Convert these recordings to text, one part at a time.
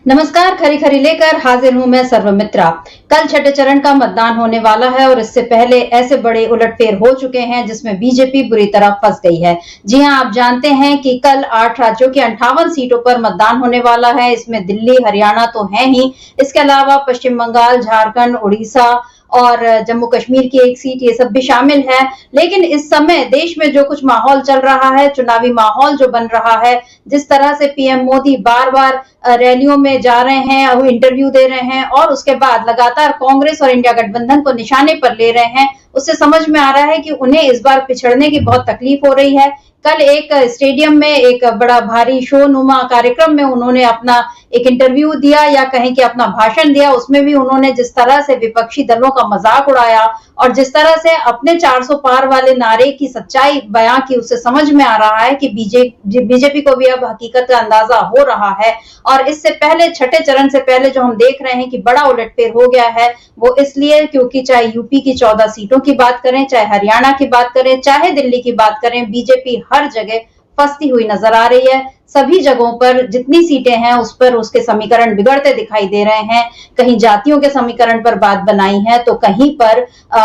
नमस्कार, खरी खरी लेकर हाजिर हूं मैं सर्वमित्रा। कल छठे चरण का मतदान होने वाला है और इससे पहले ऐसे बड़े उलटफेर हो चुके हैं जिसमें बीजेपी बुरी तरह फंस गई है। जी हां, आप जानते हैं कि कल 8 राज्यों की 58 सीटों पर मतदान होने वाला है। इसमें दिल्ली, हरियाणा तो है ही, इसके अलावा पश्चिम बंगाल, झारखंड, उड़ीसा और जम्मू कश्मीर की एक सीट, ये सब भी शामिल है। लेकिन इस समय देश में जो कुछ माहौल चल रहा है, चुनावी माहौल जो बन रहा है, जिस तरह से पीएम मोदी बार-बार रैलियों में जा रहे हैं, इंटरव्यू दे रहे हैं और उसके बाद लगातार कांग्रेस और इंडिया गठबंधन को निशाने पर ले रहे हैं, उससे समझ में आ रहा है कि उन्हें इस बार पिछड़ने की बहुत तकलीफ हो रही है। कल एक स्टेडियम में एक बड़ा भारी शो नुमा कार्यक्रम में उन्होंने अपना एक इंटरव्यू दिया या कहें कि अपना भाषण दिया। उसमें भी उन्होंने जिस तरह से विपक्षी दलों का मजाक उड़ाया और जिस तरह से अपने 400 पार वाले नारे की सच्चाई बयां की, उससे समझ में आ रहा है कि बीजेपी को भी अब हकीकत का अंदाजा हो रहा है। और इससे पहले, छठे चरण से पहले जो हम देख रहे हैं कि बड़ा उलटफेर हो गया है, वो इसलिए क्योंकि चाहे यूपी की 14 सीटों की बात करें, चाहे हरियाणा की बात करें, चाहे दिल्ली की बात करें, बीजेपी हर जगह फंसती हुई नजर आ रही है। सभी जगहों पर जितनी सीटें हैं उस पर उसके समीकरण बिगड़ते दिखाई दे रहे हैं। कहीं जातियों के समीकरण पर बात बनाई है तो कहीं पर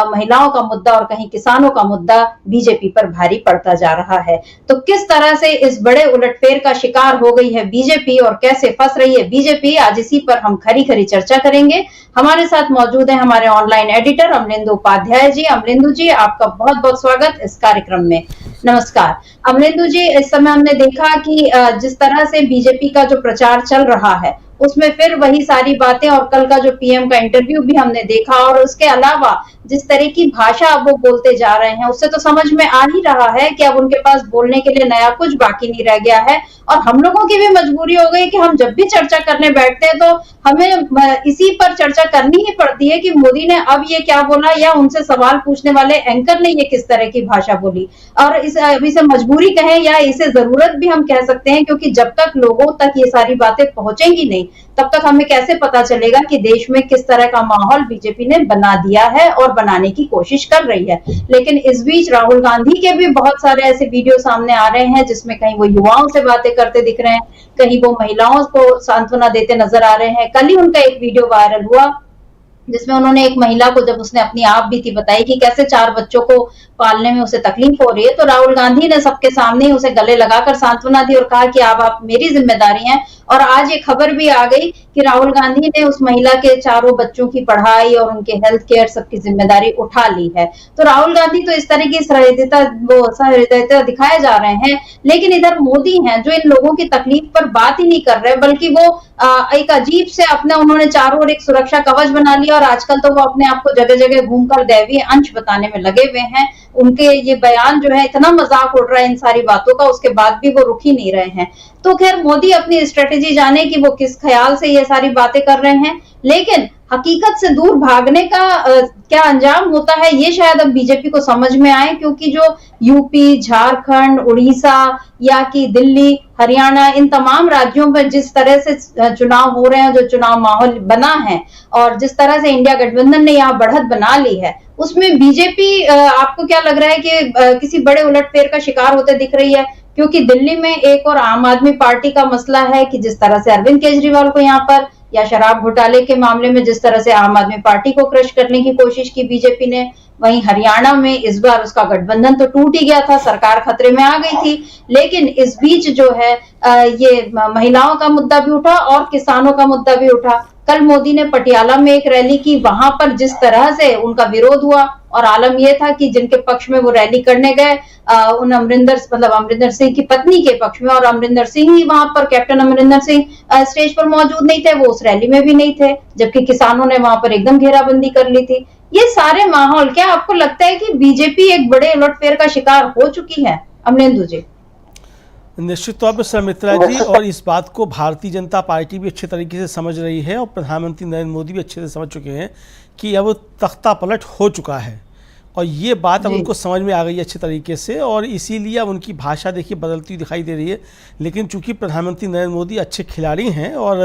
महिलाओं का मुद्दा और कहीं किसानों का मुद्दा बीजेपी पर भारी पड़ता जा रहा है। तो किस तरह से इस बड़े उलटफेर का शिकार हो गई है बीजेपी और कैसे फंस रही है बीजेपी, आज इसी पर हम खरी खरी चर्चा करेंगे। हमारे साथ मौजूद है हमारे ऑनलाइन एडिटर अमलेंदु उपाध्याय जी। अमलेंदु जी, आपका बहुत बहुत स्वागत इस कार्यक्रम में। नमस्कार अमलेंदु जी। इस समय हमने देखा कि जिस तरह से बीजेपी का जो प्रचार चल रहा है उसमें फिर वही सारी बातें, और कल का जो पीएम का इंटरव्यू भी हमने देखा, और उसके अलावा जिस तरह की भाषा अब वो बोलते जा रहे हैं, उससे तो समझ में आ ही रहा है कि अब उनके पास बोलने के लिए नया कुछ बाकी नहीं रह गया है। और हम लोगों की भी मजबूरी हो गई कि हम जब भी चर्चा करने बैठते हैं तो हमें इसी पर चर्चा करनी ही पड़ती है कि मोदी ने अब ये क्या बोला या उनसे सवाल पूछने वाले एंकर ने ये किस तरह की भाषा बोली। और इसे मजबूरी कहें या इसे जरूरत भी हम कह सकते हैं, क्योंकि जब तक लोगों तक ये सारी बातें पहुंचेंगी नहीं तब तक हमें कैसे पता चलेगा कि देश में किस तरह का माहौल बीजेपी ने बना दिया है और बनाने की कोशिश कर रही है। लेकिन इस बीच राहुल गांधी के भी बहुत सारे ऐसे वीडियो सामने आ रहे हैं जिसमें कहीं वो युवाओं से बातें करते दिख रहे हैं, कहीं वो महिलाओं को सांत्वना देते नजर आ रहे हैं। कल ही उनका एक वीडियो वायरल हुआ जिसमें उन्होंने एक महिला को, जब उसने अपनी आप बीती बताई कि कैसे 4 बच्चों को पालने में उसे तकलीफ हो रही है, तो राहुल गांधी ने सबके सामने उसे गले लगाकर सांत्वना दी और कहा कि अब आप मेरी जिम्मेदारी हैं। और आज ये खबर भी आ गई कि राहुल गांधी ने उस महिला के 4 बच्चों की पढ़ाई और उनके हेल्थ केयर सबकी जिम्मेदारी उठा ली है। तो राहुल गांधी तो इस तरह की सहृदयता दिखाए जा रहे हैं, लेकिन इधर मोदी हैं जो इन लोगों की तकलीफ पर बात ही नहीं कर रहे, बल्कि वो एक अजीब से अपने उन्होंने चारों ओर एक सुरक्षा कवच बना लिया और आजकल तो वो अपने आप को जगह जगह घूमकर दैवीय अंश बताने में लगे हुए हैं। उनके ये बयान जो है, इतना मजाक उड़ रहा है इन सारी बातों का, उसके बाद भी वो रुक ही नहीं रहे हैं। तो खैर, मोदी अपनी स्ट्रेटेजी जाने कि वो किस ख्याल से ये सारी बातें कर रहे हैं, लेकिन हकीकत से दूर भागने का क्या अंजाम होता है ये शायद अब बीजेपी को समझ में आए, क्योंकि जो यूपी, झारखंड, उड़ीसा या कि दिल्ली, हरियाणा, इन तमाम राज्यों पर जिस तरह से चुनाव हो रहे हैं, जो चुनाव माहौल बना है और जिस तरह से इंडिया गठबंधन ने यहाँ बढ़त बना ली है, उसमें बीजेपी आपको क्या लग रहा है कि किसी बड़े उलटफेर का शिकार होते दिख रही है? क्योंकि दिल्ली में एक और आम आदमी पार्टी का मसला है कि जिस तरह से अरविंद केजरीवाल को यहाँ पर, या शराब घोटाले के मामले में जिस तरह से आम आदमी पार्टी को क्रश करने की कोशिश की बीजेपी ने, वहीं हरियाणा में इस बार उसका गठबंधन तो टूट ही गया था, सरकार खतरे में आ गई थी। लेकिन इस बीच जो है ये महिलाओं का मुद्दा भी उठा और किसानों का मुद्दा भी उठा। कल मोदी ने पटियाला में एक रैली की, वहां पर जिस तरह से उनका विरोध हुआ, और आलम यह था कि जिनके पक्ष में वो रैली करने गए उन अमरिंदर सिंह की पत्नी के पक्ष में, और अमरिंदर सिंह ही वहां पर, कैप्टन अमरिंदर सिंह स्टेज पर मौजूद नहीं थे, वो उस रैली में भी नहीं थे, जबकि किसानों ने वहां पर एकदम घेराबंदी कर ली थी। ये सारे माहौल, क्या आपको लगता है कि बीजेपी एक बड़े उलटफेर का शिकार हो चुकी है अमलेंदु जी? निश्चित तौर पर सुमित्रा जी, और इस बात को भारतीय जनता पार्टी भी अच्छे तरीके से समझ रही है और प्रधानमंत्री नरेंद्र मोदी भी अच्छे से समझ चुके हैं कि अब तख्ता पलट हो चुका है। और ये बात अब जी। उनको समझ में आ गई है अच्छे तरीके से, और इसीलिए अब उनकी भाषा देखिए बदलती हुई दिखाई दे रही है। लेकिन चूंकि प्रधानमंत्री नरेंद्र मोदी अच्छे खिलाड़ी हैं और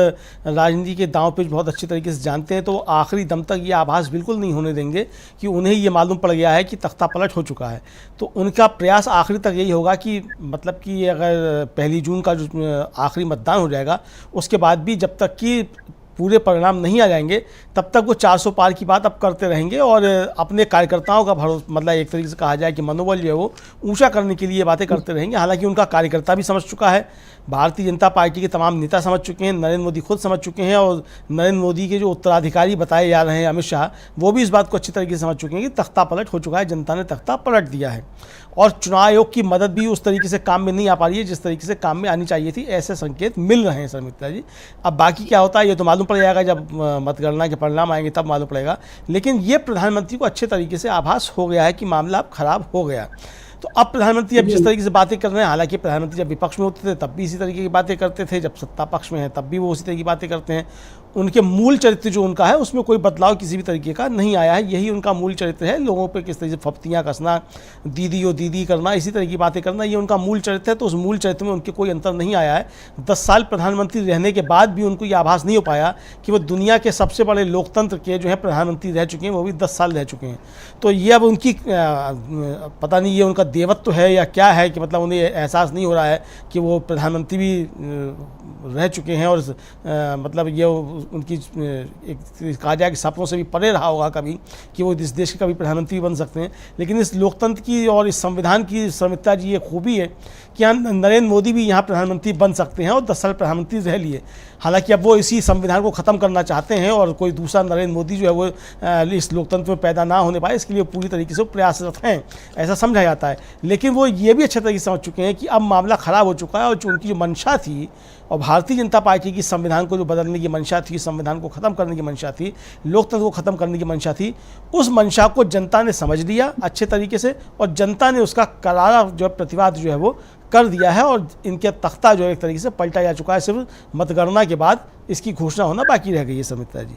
राजनीति के दांव पेच बहुत अच्छे तरीके से जानते हैं, तो आखिरी दम तक ये आभास बिल्कुल नहीं होने देंगे कि उन्हें ये मालूम पड़ गया है कि तख्ता पलट हो चुका है। तो उनका प्रयास आखिरी तक यही होगा कि मतलब कि अगर 1 जून का जो आखिरी मतदान हो जाएगा, उसके बाद भी जब तक कि पूरे परिणाम नहीं आ जाएंगे, तब तक वो 400 पार की बात अब करते रहेंगे और अपने कार्यकर्ताओं का भरोसा, मतलब एक तरीके से कहा जाए कि मनोबल जो है वो ऊंचा करने के लिए ये बातें करते रहेंगे। हालांकि उनका कार्यकर्ता भी समझ चुका है, भारतीय जनता पार्टी के तमाम नेता समझ चुके हैं, नरेंद्र मोदी खुद समझ चुके हैं, और नरेंद्र मोदी के जो उत्तराधिकारी बताए जा रहे हैं अमित शाह, वो भी इस बात को अच्छी तरीके से समझ चुके हैं कि तख्ता पलट हो चुका है, जनता ने तख्ता पलट दिया है। और चुनाव आयोग की मदद भी उस तरीके से काम में नहीं आ पा रही है जिस तरीके से काम में आनी चाहिए थी, ऐसे संकेत मिल रहे हैं सर मित्रा जी। अब बाकी क्या होता है ये तो मालूम पड़ जाएगा, जब मतगणना के परिणाम आएंगे तब मालूम पड़ेगा। लेकिन ये प्रधानमंत्री को अच्छे तरीके से आभास हो गया है कि मामला अब खराब हो गया। तो अब प्रधानमंत्री अब जिस तरीके से बातें कर रहे हैं, हालांकि प्रधानमंत्री जब विपक्ष में होते थे तब भी इसी तरीके की बातें करते थे, जब सत्ता पक्ष में है तब भी वो उसी तरह की बातें करते हैं। उनके मूल चरित्र जो उनका है उसमें कोई बदलाव किसी भी तरीके का नहीं आया है, यही उनका मूल चरित्र है। लोगों पे किस तरीके से फप्तियाँ कसना, दीदी ओ दीदी करना, इसी तरह की बातें करना, ये उनका मूल चरित्र है। तो उस मूल चरित्र में उनके कोई अंतर नहीं आया है। 10 साल प्रधानमंत्री रहने के बाद भी उनको ये आभास नहीं हो पाया कि वो दुनिया के सबसे बड़े लोकतंत्र के जो है प्रधानमंत्री रह चुके हैं, वो भी 10 साल रह चुके हैं। तो ये अब उनकी पता नहीं ये उनका देवत्व है या क्या है कि मतलब उन्हें एहसास नहीं हो रहा है कि वो प्रधानमंत्री भी रह चुके हैं, और मतलब ये उनकी एक कहा जाए कि सपनों से भी परे रहा होगा कभी कि वो इस देश के कभी प्रधानमंत्री बन सकते हैं। लेकिन इस लोकतंत्र की और इस संविधान की समिता जी ये खूबी है कि नरेंद्र मोदी भी यहाँ प्रधानमंत्री बन सकते हैं और 10 साल प्रधानमंत्री रह लिए। हालांकि अब वो इसी संविधान को ख़त्म करना चाहते हैं और कोई दूसरा नरेंद्र मोदी जो है वो इस लोकतंत्र में पैदा ना होने पाए, इसके लिए पूरी तरीके से प्रयासरत हैं, ऐसा समझा जाता है। लेकिन वो ये भी अच्छे तरीके से समझ चुके हैं कि अब मामला ख़राब हो चुका है, और जो उनकी जो मंशा थी और भारतीय जनता पार्टी की संविधान को जो बदलने की मंशा थी, संविधान को ख़त्म करने की मंशा थी, लोकतंत्र को ख़त्म करने की मंशा थी, उस मंशा को जनता ने समझ लिया अच्छे तरीके से, और जनता ने उसका करारा जो प्रतिवाद जो है वो कर दिया है। और इनके तख्ता जो है एक तरीके से पलटा जा चुका है। सिर्फ मतगणना के बाद इसकी घोषणा होना बाकी रह गई है सुमित्रा जी।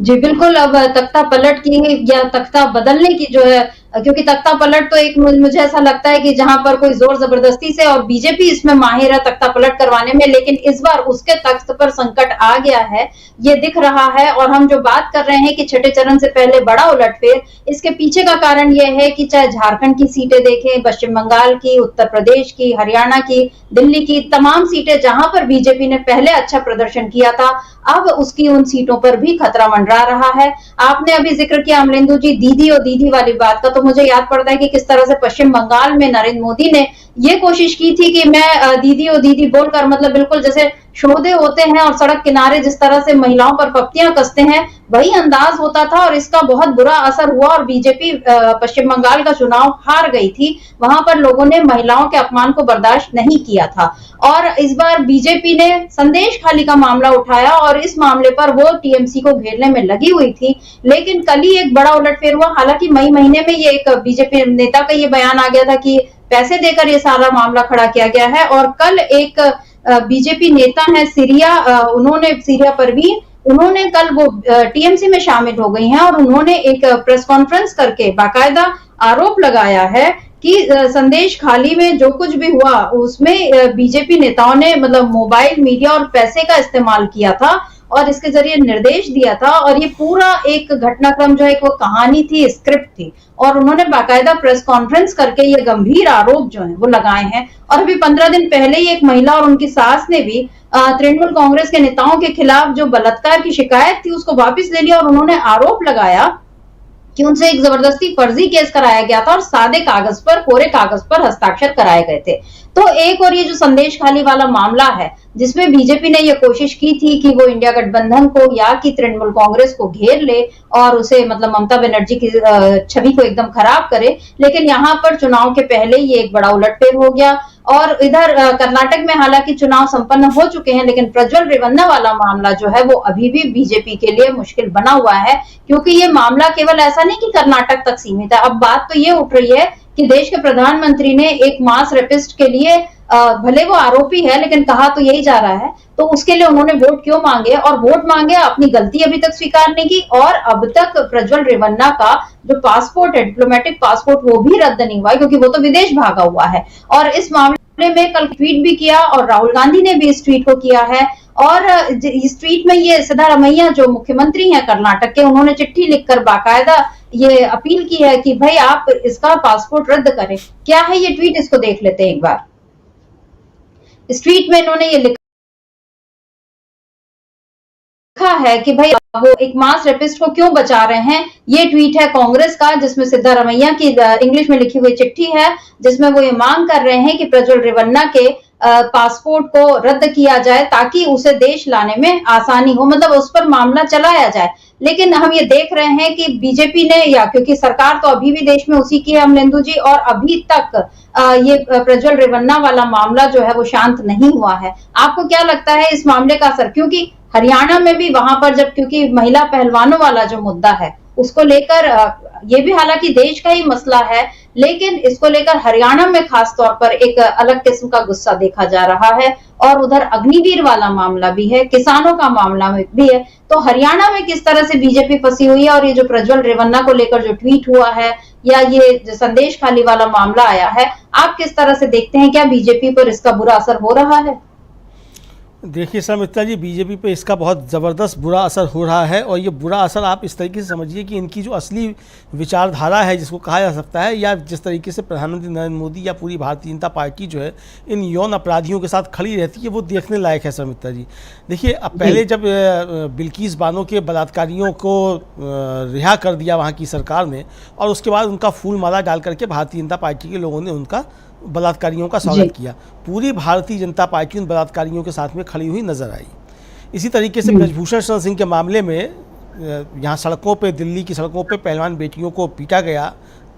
जी बिल्कुल, अब तख्ता पलट की या तख्ता बदलने की जो है, क्योंकि तख्ता पलट तो एक मुझे ऐसा लगता है कि जहां पर कोई जोर जबरदस्ती से, और बीजेपी इसमें माहिर है तख्ता पलट करवाने में, लेकिन इस बार उसके तख्त पर संकट आ गया है, ये दिख रहा है। और हम जो बात कर रहे हैं कि छठे चरण से पहले बड़ा उलटफेर, इसके पीछे का कारण यह है कि चाहे झारखंड की सीटें देखें, पश्चिम बंगाल की, उत्तर प्रदेश की, हरियाणा की, दिल्ली की, तमाम सीटें जहां पर बीजेपी ने पहले अच्छा प्रदर्शन किया था, अब उसकी उन सीटों पर भी खतरा मंडरा रहा है। आपने अभी जिक्र किया अमलेंदु जी दीदी और दीदी वाली बात का, तो मुझे याद पड़ता है कि किस तरह से पश्चिम बंगाल में नरेंद्र मोदी ने ये कोशिश की थी कि मैं दीदी और दीदी बोलकर, मतलब बिल्कुल जैसे शोधे होते हैं और सड़क किनारे जिस तरह से महिलाओं पर पप्तियां कसते हैं, वही अंदाज होता था, और इसका बहुत बुरा असर हुआ और बीजेपी पश्चिम बंगाल का चुनाव हार गई थी। वहां पर लोगों ने महिलाओं के अपमान को बर्दाश्त नहीं किया था, और इस बार बीजेपी ने संदेश खाली का मामला उठाया और इस मामले पर वो टीएमसी को घेरने में लगी हुई थी। लेकिन कल ही एक बड़ा उलटफेर हुआ। हालांकि मई महीने में ये एक बीजेपी नेता का ये बयान आ गया था कि पैसे देकर ये सारा मामला खड़ा किया गया है, और कल एक बीजेपी नेता है सीरिया, उन्होंने सीरिया परवीन, उन्होंने कल वो टीएमसी में शामिल हो गई हैं, और उन्होंने एक प्रेस कॉन्फ्रेंस करके बाकायदा आरोप लगाया है कि संदेश खाली में जो कुछ भी हुआ उसमें बीजेपी नेताओं ने मतलब मोबाइल मीडिया और पैसे का इस्तेमाल किया था और इसके जरिए निर्देश दिया था, और ये पूरा एक घटनाक्रम जो है वो कहानी थी, स्क्रिप्ट थी, और उन्होंने बाकायदा प्रेस कॉन्फ्रेंस करके ये गंभीर आरोप जो है वो लगाए हैं। और अभी 15 दिन पहले ही एक महिला और उनकी सास ने भी तृणमूल कांग्रेस के नेताओं के खिलाफ जो बलात्कार की शिकायत थी उसको वापस ले लिया, और उन्होंने आरोप लगाया कि उनसे एक जबरदस्ती फर्जी केस कराया गया था और सादे कागज पर, कोरे कागज पर हस्ताक्षर कराए गए थे। तो एक और ये जो संदेश खाली वाला मामला है जिसमें बीजेपी ने ये कोशिश की थी कि वो इंडिया गठबंधन को या कि तृणमूल कांग्रेस को घेर ले और उसे मतलब ममता बनर्जी की छवि को एकदम खराब करे, लेकिन यहाँ पर चुनाव के पहले ये एक बड़ा उलटफेर हो गया। और इधर कर्नाटक में हालांकि चुनाव संपन्न हो चुके हैं, लेकिन प्रज्वल रेवन्ना वाला मामला जो है वो अभी भी बीजेपी के लिए मुश्किल बना हुआ है, क्योंकि ये मामला केवल ऐसा नहीं कि कर्नाटक तक सीमित है। अब बात तो ये उठ रही है कि देश के प्रधानमंत्री ने एक मास रेपिस्ट के लिए भले वो आरोपी है लेकिन कहा तो यही जा रहा है, तो उसके लिए उन्होंने वोट क्यों मांगे, और वोट मांगे, अपनी गलती अभी तक स्वीकार नहीं की, और अब तक प्रज्वल रेवन्ना का जो पासपोर्ट है, डिप्लोमेटिक पासपोर्ट, वो भी रद्द नहीं हुआ है क्योंकि वो तो विदेश भागा हुआ है। और इस मामले में कल ट्वीट भी किया और राहुल गांधी ने भी इस ट्वीट को किया है, और इस ट्वीट में ये सिद्धारमैया जो मुख्यमंत्री हैं कर्नाटक के, उन्होंने चिट्ठी लिखकर बाकायदा ये अपील की है कि भाई आप इसका पासपोर्ट रद्द करें। क्या है ये ट्वीट, इसको देख लेते हैं एक बार। इस ट्वीट में इन्होंने ये लिखा है कि भाई वो एक मास रेपिस्ट को क्यों बचा रहे हैं। ये ट्वीट है कांग्रेस का, जिसमें सिद्धारमैया की इंग्लिश में लिखी हुई चिट्ठी है, जिसमें वो ये मांग कर रहे हैं कि प्रज्वल रेवन्ना के पासपोर्ट को रद्द किया जाए ताकि उसे देश लाने में आसानी हो, मतलब उस पर मामला चलाया जाए। लेकिन हम ये देख रहे हैं कि बीजेपी ने, या क्योंकि सरकार तो अभी भी देश में उसी की है अमलेंदु जी, और अभी तक ये प्रज्वल रेवन्ना वाला मामला जो है वो शांत नहीं हुआ है। आपको क्या लगता है इस मामले का असर, क्योंकि हरियाणा में भी वहां पर जब, क्योंकि महिला पहलवानों वाला जो मुद्दा है उसको लेकर, ये भी हालांकि देश का ही मसला है, लेकिन इसको लेकर हरियाणा में खास तौर पर एक अलग किस्म का गुस्सा देखा जा रहा है, और उधर अग्निवीर वाला मामला भी है, किसानों का मामला भी है। तो हरियाणा में किस तरह से बीजेपी फंसी हुई है, और ये जो प्रज्वल रेवन्ना को लेकर जो ट्वीट हुआ है, या ये जो संदेश खाली वाला मामला आया है, आप किस तरह से देखते हैं, क्या बीजेपी पर इसका बुरा असर हो रहा है? देखिए समिता जी, बीजेपी पे इसका बहुत ज़बरदस्त बुरा असर हो रहा है, और ये बुरा असर आप इस तरीके से समझिए कि इनकी जो असली विचारधारा है, जिसको कहा जा सकता है, या जिस तरीके से प्रधानमंत्री नरेंद्र मोदी या पूरी भारतीय जनता पार्टी जो है इन यौन अपराधियों के साथ खड़ी रहती है, वो देखने लायक है समिता जी। देखिए, अब पहले जब बिल्किस बानो के बलात्कारियों को रिहा कर दिया वहाँ की सरकार ने, और उसके बाद उनका फूल माला डाल करके भारतीय जनता पार्टी के लोगों ने उनका बलात्कारियों का स्वागत किया, पूरी भारतीय जनता पार्टी उन बलात्कारियों के साथ में खड़ी हुई नजर आई। इसी तरीके से ब्रजभूषण शरण सिंह के मामले में यहाँ सड़कों पे, दिल्ली की सड़कों पे पहलवान बेटियों को पीटा गया,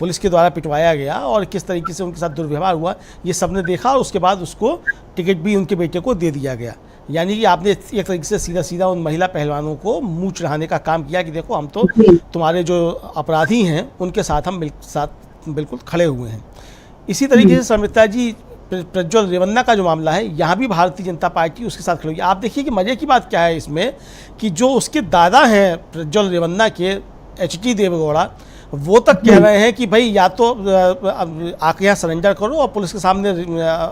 पुलिस के द्वारा पिटवाया गया, और किस तरीके से उनके साथ दुर्व्यवहार हुआ ये सबने देखा, और उसके बाद उसको टिकट भी उनके बेटे को दे दिया गया। यानी कि आपने एक तरीके से सीधा सीधा उन महिला पहलवानों को मुँह चढ़ाने का काम किया कि देखो, हम तो तुम्हारे जो अपराधी हैं उनके साथ हम बिल्कुल खड़े हुए हैं। इसी तरीके से समिता जी, प्रज्वल रेवन्ना का जो मामला है, यहाँ भी भारतीय जनता पार्टी उसके साथ खड़ी हुई। आप देखिए कि मज़े की बात क्या है इसमें, कि जो उसके दादा हैं प्रज्वल रेवन्ना के, HT देवेगौड़ा, वो तक कह रहे हैं कि भाई या तो आके यहाँ सरेंडर करो और पुलिस के सामने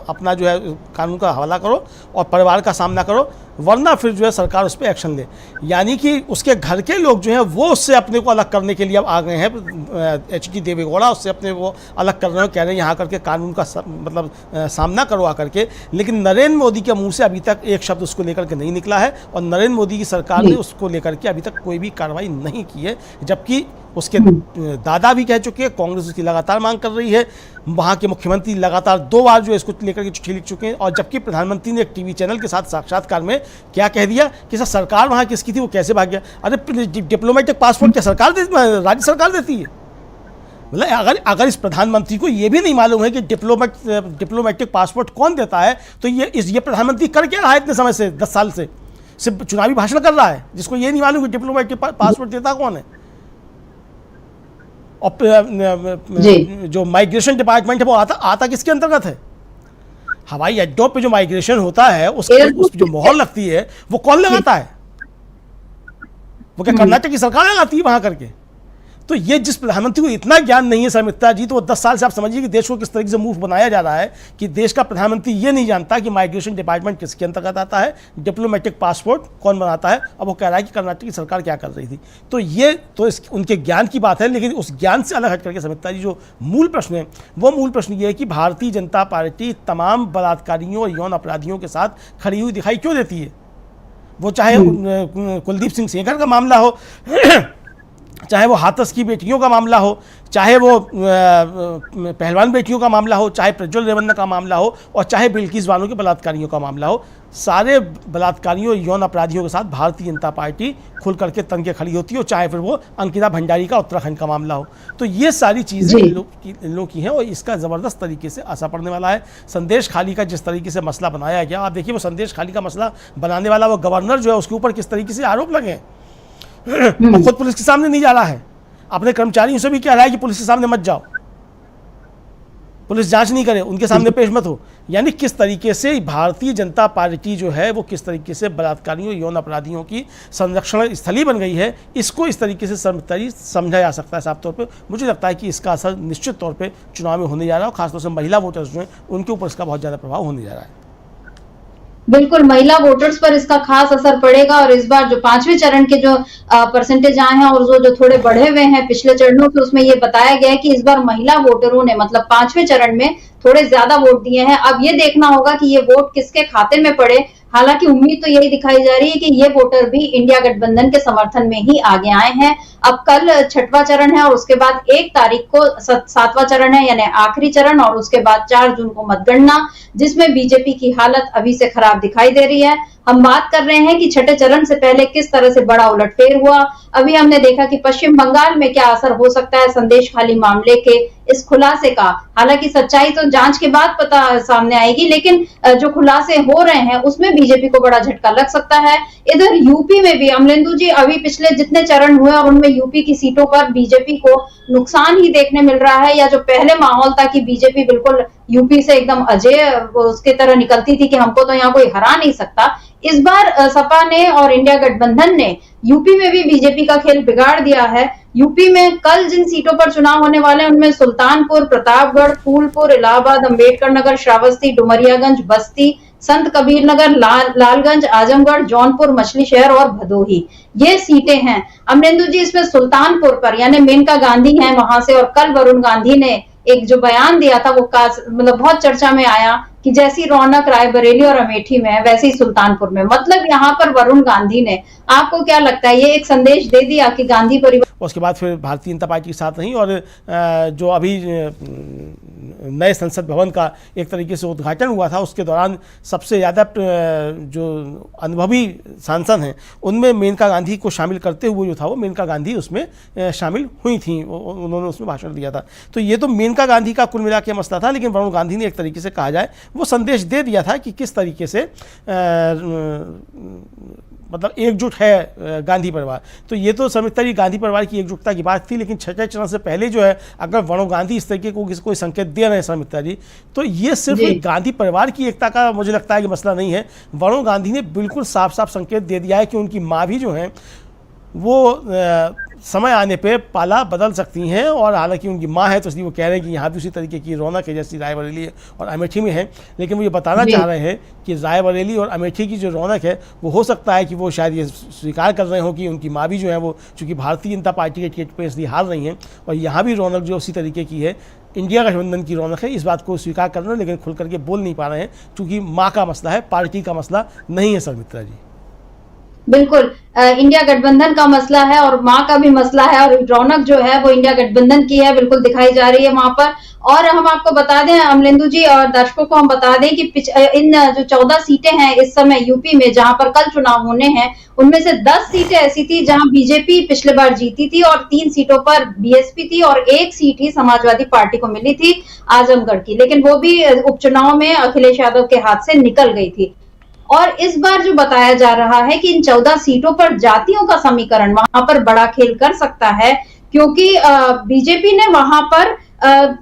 अपना जो है कानून का हवाला करो और परिवार का सामना करो, वरना फिर जो है सरकार उस पर एक्शन ले। यानी कि उसके घर के लोग जो हैं वो उससे अपने को अलग करने के लिए अब आ गए हैं। HT देवेगौड़ा उससे अपने वो अलग कर रहे हैं, कह रहे हैं यहाँ करके कानून का मतलब सामना करो आकर के। लेकिन नरेंद्र मोदी के मुंह से अभी तक एक शब्द उसको लेकर के नहीं निकला है, और नरेंद्र मोदी की सरकार ने उसको लेकर के अभी तक कोई भी कार्रवाई नहीं की है, जबकि उसके दादा भी कह चुके हैं, कांग्रेस उसकी लगातार मांग कर रही है, वहाँ के मुख्यमंत्री लगातार 2 बार जो है इसको लेकर के चिट्ठी लिख चुके हैं, और जबकि प्रधानमंत्री ने एक टीवी चैनल के साथ साक्षात्कार में क्या कह दिया कि सर सरकार वहाँ किसकी थी, वो कैसे भाग गया। अरे डिप्लोमेटिक पासपोर्ट क्या सरकार राज्य सरकार देती है? मतलब अगर इस प्रधानमंत्री को ये भी नहीं मालूम है कि डिप्लोमेटिक पासपोर्ट कौन देता है, तो ये प्रधानमंत्री कर क्या रहा है इतने समय से, 10 साल से सिर्फ चुनावी भाषण कर रहा है, जिसको ये नहीं मालूम कि डिप्लोमेटिक पासपोर्ट देता कौन है। और जो माइग्रेशन डिपार्टमेंट है वो आता किसके अंतर्गत है? हवाई अड्डों पे जो माइग्रेशन होता है उस जो मोहर लगती है वो कौन लगाता है? वो क्या कर्नाटक की सरकार लगाती है वहां करके? तो ये जिस प्रधानमंत्री को इतना ज्ञान नहीं है समिता जी, तो वो 10 साल से आप समझिए कि देश को किस तरीके से मूर्ख बनाया जा रहा है कि देश का प्रधानमंत्री ये नहीं जानता कि माइग्रेशन डिपार्टमेंट किसके अंतर्गत आता है, डिप्लोमेटिक पासपोर्ट कौन बनाता है। अब वो कह रहा है कि कर्नाटक की सरकार क्या कर रही थी। तो ये तो उनके ज्ञान की बात है, लेकिन उस ज्ञान से अलग हट करके समिता जी जो मूल प्रश्न है, वो मूल प्रश्न ये है कि भारतीय जनता पार्टी तमाम बलात्कारियों और यौन अपराधियों के साथ खड़ी हुई दिखाई क्यों देती है? वो चाहे कुलदीप सिंह सेंगर का मामला हो, चाहे वो हाथरस की बेटियों का मामला हो, चाहे वो पहलवान बेटियों का मामला हो, चाहे प्रज्वल रेवन्ना का मामला हो, और चाहे बिल्किस बानो के बलात्कारियों का मामला हो, सारे बलात्कारियों यौन अपराधियों के साथ भारतीय जनता पार्टी खुल करके तन के खड़ी होती है, और चाहे फिर वो अंकिता भंडारी का उत्तराखंड का मामला हो। तो ये सारी चीज़ें इन लोग की हैं, और इसका ज़बरदस्त तरीके से असर पड़ने वाला है। संदेश खाली का जिस तरीके से मसला बनाया गया, आप देखिए वो संदेश खाली का मसला बनाने वाला वो गवर्नर जो है उसके ऊपर किस तरीके से आरोप लगे हैं। खुद पुलिस के सामने नहीं जा रहा है, अपने कर्मचारियों से भी कह रहा है कि पुलिस के सामने मत जाओ। पुलिस जांच नहीं करे, उनके सामने पेश मत हो। यानी किस तरीके से भारतीय जनता पार्टी जो है वो किस तरीके से बलात्कारियों, यौन अपराधियों की संरक्षण स्थली बन गई है, इसको इस तरीके से समझा जा सकता है साफ तौर पे। मुझे लगता है कि इसका असर निश्चित तौर पे चुनाव में होने जा रहा है और खासतौर से महिला वोटर्स जो हैं उनके ऊपर इसका बहुत ज़्यादा प्रभाव होने जा रहा है। बिल्कुल, महिला वोटर्स पर इसका खास असर पड़ेगा और इस बार जो 5वें चरण के जो परसेंटेज आए हैं और जो थोड़े बढ़े हुए हैं पिछले चरणों के, उसमें ये बताया गया है कि इस बार महिला वोटरों ने मतलब 5वें चरण में थोड़े ज्यादा वोट दिए हैं। अब ये देखना होगा कि ये वोट किसके खाते में पड़े। हालांकि उम्मीद तो यही दिखाई जा रही है कि ये वोटर भी इंडिया गठबंधन के समर्थन में ही आगे आए हैं। अब कल 6वां चरण है और उसके बाद 1 तारीख को 7वां चरण है, यानी आखिरी चरण, और उसके बाद 4 जून को मतगणना, जिसमें बीजेपी की हालत अभी से खराब दिखाई दे रही है। हम बात कर रहे हैं कि 6ठे चरण से पहले किस तरह से बड़ा उलटफेर हुआ। अभी हमने देखा कि पश्चिम बंगाल में क्या असर हो सकता है संदेश खाली मामले के इस खुलासे का। हालांकि सच्चाई तो जांच के बाद पता सामने आएगी, लेकिन जो खुलासे हो रहे हैं उसमें बीजेपी को बड़ा झटका लग सकता है। इधर यूपी में भी अमलेंदु जी, अभी पिछले जितने चरण हुए और उनमें यूपी की सीटों पर बीजेपी को नुकसान ही देखने मिल रहा है। या जो पहले माहौल था कि बीजेपी बिल्कुल यूपी से एकदम अजय उसके तरह निकलती थी कि हमको तो यहाँ कोई हरा नहीं सकता, इस बार सपा ने और इंडिया गठबंधन ने यूपी में भी बीजेपी का खेल बिगाड़ दिया है। यूपी में कल जिन सीटों पर चुनाव होने वाले हैं उनमें सुल्तानपुर, प्रतापगढ़, फूलपुर, इलाहाबाद, अंबेडकर नगर, श्रावस्ती, डुमरियागंज, बस्ती, संत कबीर नगर, लालगंज, आजमगढ़, जौनपुर, मछली शहर और भदोही, ये सीटें हैं। अमरेंदु जी, इसमें सुल्तानपुर पर यानी मेनका गांधी हैं वहां से, और कल वरुण गांधी ने एक जो बयान दिया था वो मतलब बहुत चर्चा में आया कि जैसी रौनक रायबरेली और अमेठी में है वैसे ही सुल्तानपुर में। मतलब यहाँ पर वरुण गांधी ने, आपको क्या लगता है, ये एक संदेश दे दिया कि गांधी परिवार। उसके बाद फिर भारतीय जनता पार्टी के साथ रही और जो अभी नए संसद भवन का एक तरीके से उद्घाटन हुआ था उसके दौरान सबसे ज़्यादा जो अनुभवी सांसद हैं उनमें मेनका गांधी को शामिल करते हुए जो था वो मेनका गांधी उसमें शामिल हुई थी, उन्होंने उसमें भाषण दिया था। तो ये तो मेनका गांधी का कुल मिला के मसला था, लेकिन वरुण गांधी ने एक तरीके से कहा जाए वो संदेश दे दिया था कि किस तरीके से मतलब एकजुट है गांधी परिवार। तो ये तो समझता है गांधी परिवार की एकजुटता की बात थी, लेकिन 6ठे चरण से पहले जो है अगर वरुण गांधी इस तरीके को कोई संकेत दे रहे हैं समिता जी, तो ये सिर्फ गांधी परिवार की एकता का मुझे लगता है कि मसला नहीं है। वरुण गांधी ने बिल्कुल साफ साफ संकेत दे दिया है कि उनकी माँ भी जो है वो समय आने पे पाला बदल सकती हैं, और हालांकि उनकी माँ है तो इसलिए वो कह रहे हैं कि यहाँ भी उसी तरीके की रौनक है जैसी रायबरेली और अमेठी में है। लेकिन वो ये बताना चाह रहे हैं कि रायबरेली और अमेठी की जो रौनक है वो हो सकता है कि वो शायद ये स्वीकार कर रहे हो कि उनकी माँ भी जो है वो चूँकि भारतीय जनता पार्टी के टिकट पर इसलिए हार रही हैं, और यहाँ भी रौनक जो उसी तरीके की है, इंडिया गठबंधन की रौनक है, इस बात को स्वीकार कर रहे हैं, लेकिन खुल करके बोल नहीं पा रहे हैं क्योंकि माँ का मसला है, पार्टी का मसला नहीं है। मित्रा जी, बिल्कुल, इंडिया गठबंधन का मसला है और माँ का भी मसला है, और रौनक जो है वो इंडिया गठबंधन की है, बिल्कुल दिखाई जा रही है वहां पर। और हम आपको बता दें अमलेंदु जी और दर्शकों को हम बता दें कि इन जो 14 सीटें हैं इस समय यूपी में जहां पर कल चुनाव होने हैं, उनमें से 10 सीटें ऐसी थी जहां बीजेपी पिछले बार जीती थी और 3 सीटों पर बीएसपी थी और 1 सीट ही समाजवादी पार्टी को मिली थी आजमगढ़ की, लेकिन वो भी उपचुनाव में अखिलेश यादव के हाथ से निकल गई थी। और इस बार जो बताया जा रहा है कि इन 14 सीटों पर जातियों का समीकरण वहां पर बड़ा खेल कर सकता है, क्योंकि बीजेपी ने वहां पर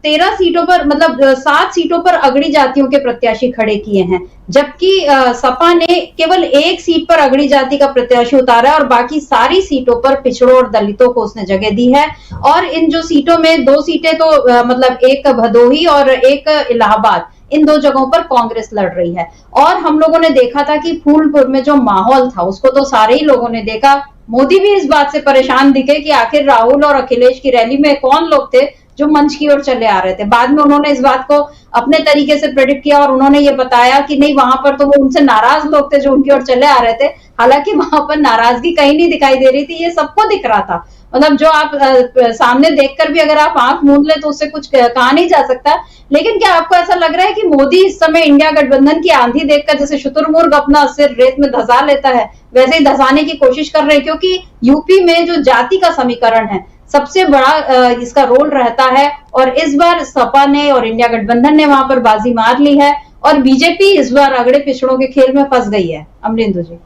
13 सीटों पर मतलब 7 सीटों पर अगड़ी जातियों के प्रत्याशी खड़े किए हैं, जबकि सपा ने केवल 1 सीट पर अगड़ी जाति का प्रत्याशी उतारा और बाकी सारी सीटों पर पिछड़ों और दलितों को उसने जगह दी है। और इन जो सीटों में 2 सीटें तो मतलब एक भदोही और एक इलाहाबाद, इन 2 जगहों पर कांग्रेस लड़ रही है। और हम लोगों ने देखा था कि फूलपुर में जो माहौल था उसको तो सारे ही लोगों ने देखा। मोदी भी इस बात से परेशान दिखे कि आखिर राहुल और अखिलेश की रैली में कौन लोग थे जो मंच की ओर चले आ रहे थे। बाद में उन्होंने इस बात को अपने तरीके से प्रेडिक्ट किया और उन्होंने ये बताया कि नहीं, वहां पर तो वो उनसे नाराज लोग थे जो उनकी ओर चले आ रहे थे। हालांकि वहां पर नाराजगी कहीं नहीं दिखाई दे रही थी, ये सबको दिख रहा था। मतलब जो आप सामने देखकर भी अगर आप आंख मूंद ले तो उससे कुछ कहा नहीं जा सकता। लेकिन क्या आपको ऐसा लग रहा है कि मोदी इस समय इंडिया गठबंधन की आंधी देखकर जैसे शुतुरमुर्ग अपना सिर रेत में धसा लेता है वैसे ही धसाने की कोशिश कर रहे हैं? क्योंकि यूपी में जो जाति का समीकरण है सबसे बड़ा इसका रोल रहता है, और इस बार सपा ने और इंडिया गठबंधन ने वहां पर बाजी मार ली है और बीजेपी इस बार अगड़े पिछड़ों के खेल में फंस गई है। अमरेंदु जी,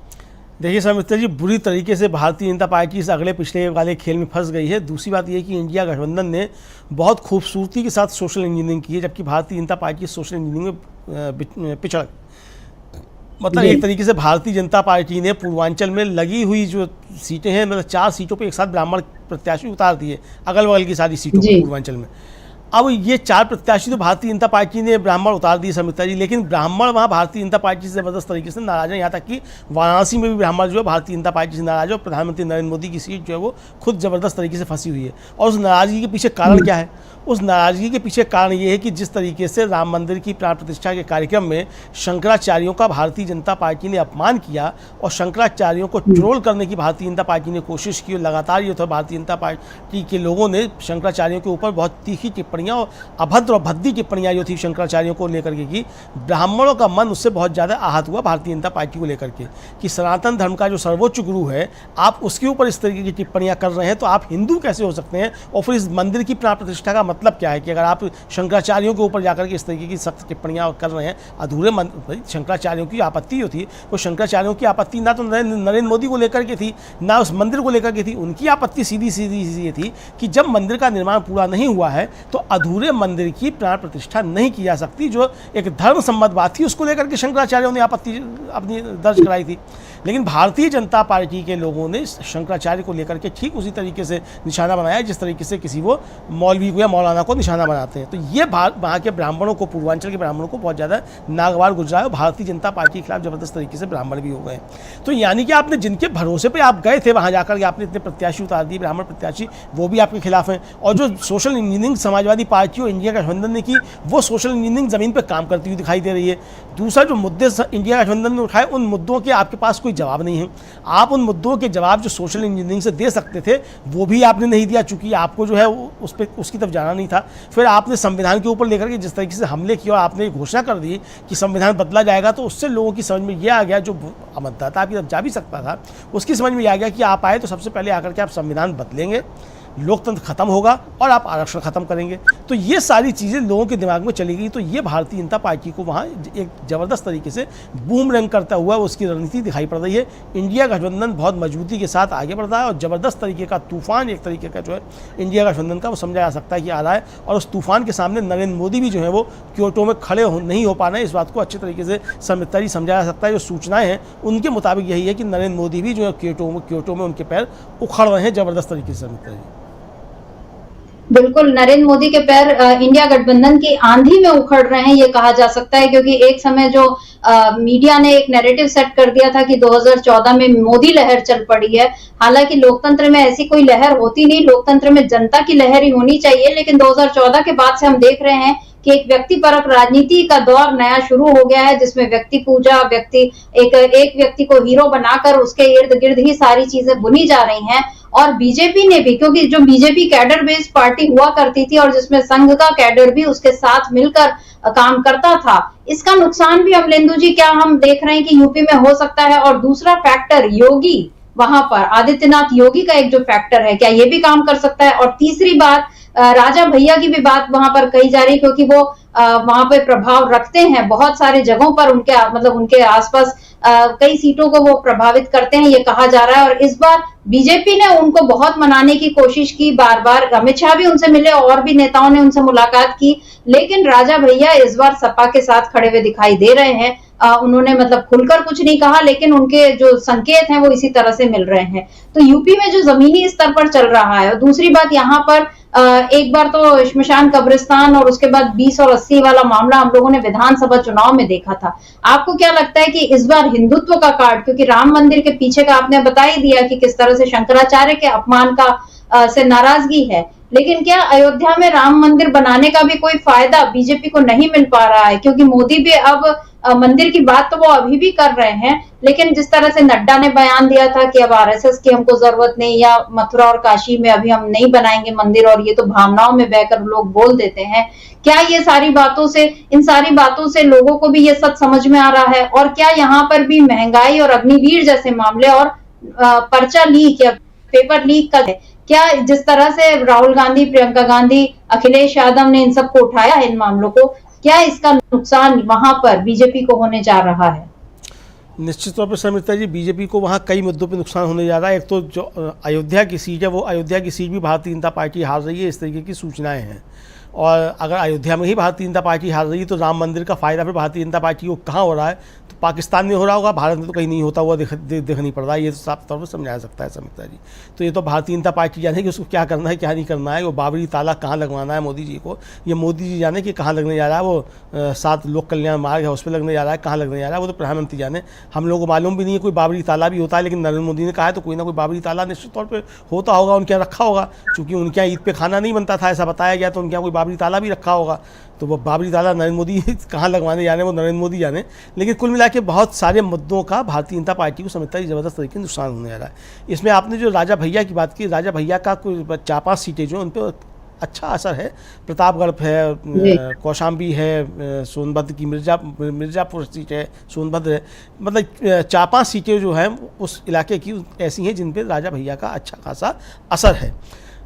देखिए समिता जी, बुरी तरीके से भारतीय जनता पार्टी इस अगले पिछले वाले खेल में फंस गई है। दूसरी बात यह है कि इंडिया गठबंधन ने बहुत खूबसूरती के साथ सोशल इंजीनियरिंग की है, जबकि Bharatiya Janata party social engineering में पिछड़, मतलब एक तरीके से भारतीय जनता पार्टी ने पूर्वांचल में लगी हुई जो सीटें हैं, मतलब 4 सीटों पे एक साथ ब्राह्मण प्रत्याशी उतार दिए, अगल बगल की सारी सीटों पर पूर्वांचल में। अब ये 4 प्रत्याशी तो भारतीय जनता पार्टी ने ब्राह्मण उतार दिए समिता जी, लेकिन ब्राह्मण वहाँ भारतीय जनता पार्टी से ज़बरदस्त तरीके से नाराज है। यहाँ तक कि वाराणसी में भी ब्राह्मण जो है भारतीय जनता पार्टी से नाराज है और प्रधानमंत्री नरेंद्र मोदी की सीट जो है वो खुद ज़बरदस्त तरीके से फंसी हुई है। और उस नाराज़गी के पीछे कारण क्या है? उस नाराज़गी के पीछे कारण ये है कि जिस तरीके से राम मंदिर की प्राण प्रतिष्ठा के कार्यक्रम में शंकराचार्यों का भारतीय जनता पार्टी ने अपमान किया और शंकराचार्यों को ट्रोल करने की भारतीय जनता पार्टी ने कोशिश की, और लगातार ये था भारतीय जनता पार्टी के लोगों ने शंकराचार्यों के ऊपर बहुत तीखी टिप्पणियाँ और अभद्र और भद्दी टिप्पणियाँ जो थी शंकराचार्यों को लेकर के की। ब्राह्मणों का मन उससे बहुत ज़्यादा आहत हुआ भारतीय जनता पार्टी को लेकर के कि सनातन धर्म का जो सर्वोच्च गुरु है, आप उसके ऊपर इस तरीके की टिप्पणियाँ कर रहे हैं, तो आप हिंदू कैसे हो सकते हैं? और फिर इस मंदिर की प्राण प्रतिष्ठा का मतलब क्या है कि अगर आप शंकराचार्यों के ऊपर जाकर के इस तरीके की सख्त टिप्पणियाँ कर रहे हैं, अधूरे शंकराचार्यों की आपत्ति जो थी वो शंकराचार्यों की आपत्ति ना तो नरेंद्र मोदी को लेकर के थी, ना उस मंदिर को लेकर के थी। उनकी आपत्ति सीधी सीधी ये थी कि जब मंदिर का निर्माण पूरा नहीं हुआ है तो अधूरे मंदिर की प्राण प्रतिष्ठा नहीं की जा सकती। जो एक धर्म सम्मत बात थी उसको लेकर के शंकराचार्यों ने आपत्ति अपनी दर्ज कराई थी। लेकिन भारतीय जनता पार्टी के लोगों ने शंकराचार्य को लेकर के ठीक उसी तरीके से निशाना बनाया जिस तरीके से किसी वो मौलवी को या मौलाना को निशाना बनाते हैं। तो ये वहाँ के ब्राह्मणों को, पूर्वांचल के ब्राह्मणों को बहुत ज़्यादा नागवार गुजरा है और भारतीय जनता पार्टी के खिलाफ जबरदस्त तरीके से ब्राह्मण भी हो गए। तो यानी कि आपने जिनके भरोसे पर आप गए थे वहाँ जाकर के आपने इतने प्रत्याशी उतार दिए, ब्राह्मण प्रत्याशी, वो भी आपके खिलाफ हैं। और जो सोशल इंजीनियरिंग समाजवादी पार्टी और इंडिया गठबंधन ने की, वो सोशल इंजीनियरिंग ज़मीन पर काम करती हुई दिखाई दे रही है। दूसरा, जो मुद्दे इंडिया गठबंधन ने उठाए उन मुद्दों के आपके पास कोई जवाब नहीं है। आप उन मुद्दों के जवाब जो सोशल इंजीनियरिंग से दे सकते थे वो भी आपने नहीं दिया, चूंकि आपको जो है उस पर उसकी तरफ जाना नहीं था। फिर आपने संविधान के ऊपर लेकर के जिस तरीके से हमले किए और आपने घोषणा कर दी कि संविधान बदला जाएगा, तो उससे लोगों की समझ में ये आ गया, जो मतदाता आपकी तरफ जा भी सकता था उसकी समझ में आ गया कि आप आए तो सबसे पहले आकर के आप संविधान बदलेंगे, लोकतंत्र खत्म होगा और आप आरक्षण खत्म करेंगे। तो ये सारी चीज़ें लोगों के दिमाग में चली गई। तो ये भारतीय जनता पार्टी को वहाँ एक ज़बरदस्त तरीके से बूमरैंग करता हुआ उसकी रणनीति दिखाई पड़ रही है। इंडिया गठबंधन बहुत मजबूती के साथ आगे बढ़ रहा है और ज़बरदस्त तरीके का तूफान, एक तरीके का जो है इंडिया गठबंधन का, वो समझा जा सकता है कि आ रहा है। और उस तूफान के सामने नरेंद्र मोदी भी जो है वो क्योटो में खड़े नहीं हो पाना है, इस बात को अच्छे तरीके से समिता जी समझा जा सकता है। जो सूचनाएं हैं उनके मुताबिक यही है कि नरेंद्र मोदी भी जो है क्योटो में उनके पैर उखड़ रहे हैं ज़बरदस्त तरीके से समिता जी। बिल्कुल, नरेंद्र मोदी के पैर इंडिया गठबंधन की आंधी में उखड़ रहे हैं, ये कहा जा सकता है। क्योंकि एक समय जो मीडिया ने एक नैरेटिव सेट कर दिया था कि 2014 में मोदी लहर चल पड़ी है, हालांकि लोकतंत्र में ऐसी कोई लहर होती नहीं, लोकतंत्र में जनता की लहर ही होनी चाहिए। लेकिन 2014 के बाद से हम देख रहे हैं कि एक व्यक्तिपरक राजनीति का दौर नया शुरू हो गया है, जिसमें व्यक्ति पूजा, एक व्यक्ति को हीरो बनाकर उसके इर्द गिर्द ही सारी चीजें बुनी जा रही हैं। और बीजेपी ने भी, क्योंकि जो बीजेपी कैडर बेस्ड पार्टी हुआ करती थी और जिसमें संघ का कैडर भी उसके साथ मिलकर काम करता था, इसका नुकसान भी अमलेंदु जी क्या हम देख रहे हैं कि यूपी में हो सकता है। और दूसरा फैक्टर योगी, वहां पर आदित्यनाथ योगी का एक जो फैक्टर है, क्या ये भी काम कर सकता है। और तीसरी बात, राजा भैया की भी बात वहां पर कही जा रही है, क्योंकि वो वहां पे प्रभाव रखते हैं बहुत सारे जगहों पर, उनके आसपास कई सीटों को वो प्रभावित करते हैं, ये कहा जा रहा है। और इस बार बीजेपी ने उनको बहुत मनाने की कोशिश की, बार बार अमित शाह भी उनसे मिले और भी नेताओं ने उनसे मुलाकात की, लेकिन राजा भैया इस बार सपा के साथ खड़े हुए दिखाई दे रहे हैं। उन्होंने खुलकर कुछ नहीं कहा, लेकिन उनके जो संकेत हैं वो इसी तरह से मिल रहे हैं। तो यूपी में जो जमीनी स्तर पर चल रहा है। दूसरी बात, यहाँ पर एक बार तो श्मशान कब्रिस्तान और उसके बाद 20 और 80 वाला मामला हम लोगों ने विधानसभा चुनाव में देखा था। आपको क्या लगता है कि इस बार हिंदुत्व का कार्ड, क्योंकि राम मंदिर के पीछे का आपने बता ही दिया कि किस तरह से शंकराचार्य के अपमान का से नाराजगी है, लेकिन क्या अयोध्या में राम मंदिर बनाने का भी कोई फायदा बीजेपी को नहीं मिल पा रहा है? क्योंकि मोदी भी अब मंदिर की बात तो वो अभी भी कर रहे हैं, लेकिन जिस तरह से नड्डा ने बयान दिया था कि अब आरएसएस की हमको जरूरत नहीं, या मथुरा और काशी में अभी हम नहीं बनाएंगे मंदिर, और ये तो भावनाओं में बहकर लोग बोल देते हैं। क्या ये इन सारी बातों से लोगों को भी ये सच समझ में आ रहा है? और क्या यहाँ पर भी महंगाई और अग्निवीर जैसे मामले और पर्चा लीक या पेपर लीक का, क्या जिस तरह से राहुल गांधी, प्रियंका गांधी, अखिलेश यादव ने इन सबको उठाया है इन मामलों को, क्या इसका नुकसान वहां पर बीजेपी को होने जा रहा है? निश्चित तौर पर समिता जी, बीजेपी को वहाँ कई मुद्दों पे नुकसान होने जा रहा है। एक तो जो अयोध्या की सीट है, वो अयोध्या की सीट भी भारतीय जनता पार्टी हार रही है, इस तरीके की सूचनाएं हैं। और अगर अयोध्या में ही भारतीय जनता पार्टी हार रही है तो राम मंदिर का फायदा फिर भारतीय जनता पार्टी को कहाँ हो रहा है? तो पाकिस्तान में हो रहा होगा, भारत में तो कहीं नहीं होता हुआ दिख नहीं पड़ रहा है। ये तो साफ तौर पर समझा सकता है समिता जी। तो ये तो भारतीय जनता पार्टी जाने कि उसको क्या करना है क्या नहीं करना है, वो बाबरी ताला कहाँ लगवाना है मोदी जी को, ये मोदी जी जाने कि कहाँ लगने जा रहा है। वो 7 लोक कल्याण मार्ग है उस पर लगने जा रहा है, कहाँ लगने जा रहा है वो तो प्रधानमंत्री जाने। हम लोगों को मालूम भी नहीं है कोई बाबरी ताला भी होता है, लेकिन नरेंद्र मोदी ने कहा है तो कोई ना कोई बाबरी ताला निश्चित तौर पर होता होगा, उनके यहाँ रखा होगा। चूँकि उनके यहाँ ईद पे खाना नहीं बनता था ऐसा बताया गया, तो उनके यहाँ कोई बाबरी ताला भी रखा होगा। तो वो बाबरी ताला नरेंद्र मोदी कहाँ लगवाने जाने वो नरेंद्र मोदी जाने। लेकिन कुल मिला के बहुत सारे मुद्दों का भारतीय जनता पार्टी को समझता है ज़बरदस्त तरीके से नुकसान होने जा रहा है। इसमें आपने जो राजा भैया की बात की, राजा भैया का कोई 4-5 सीटें जो उन पर अच्छा असर है। प्रतापगढ़ है, कौशाम्बी है, सोनभद्र की मिर्ज़ापुर सीट है, सोनभद्र है, मतलब 4-5 सीटें जो हैं उस इलाके की ऐसी हैं जिन पर राजा भैया का अच्छा खासा असर है।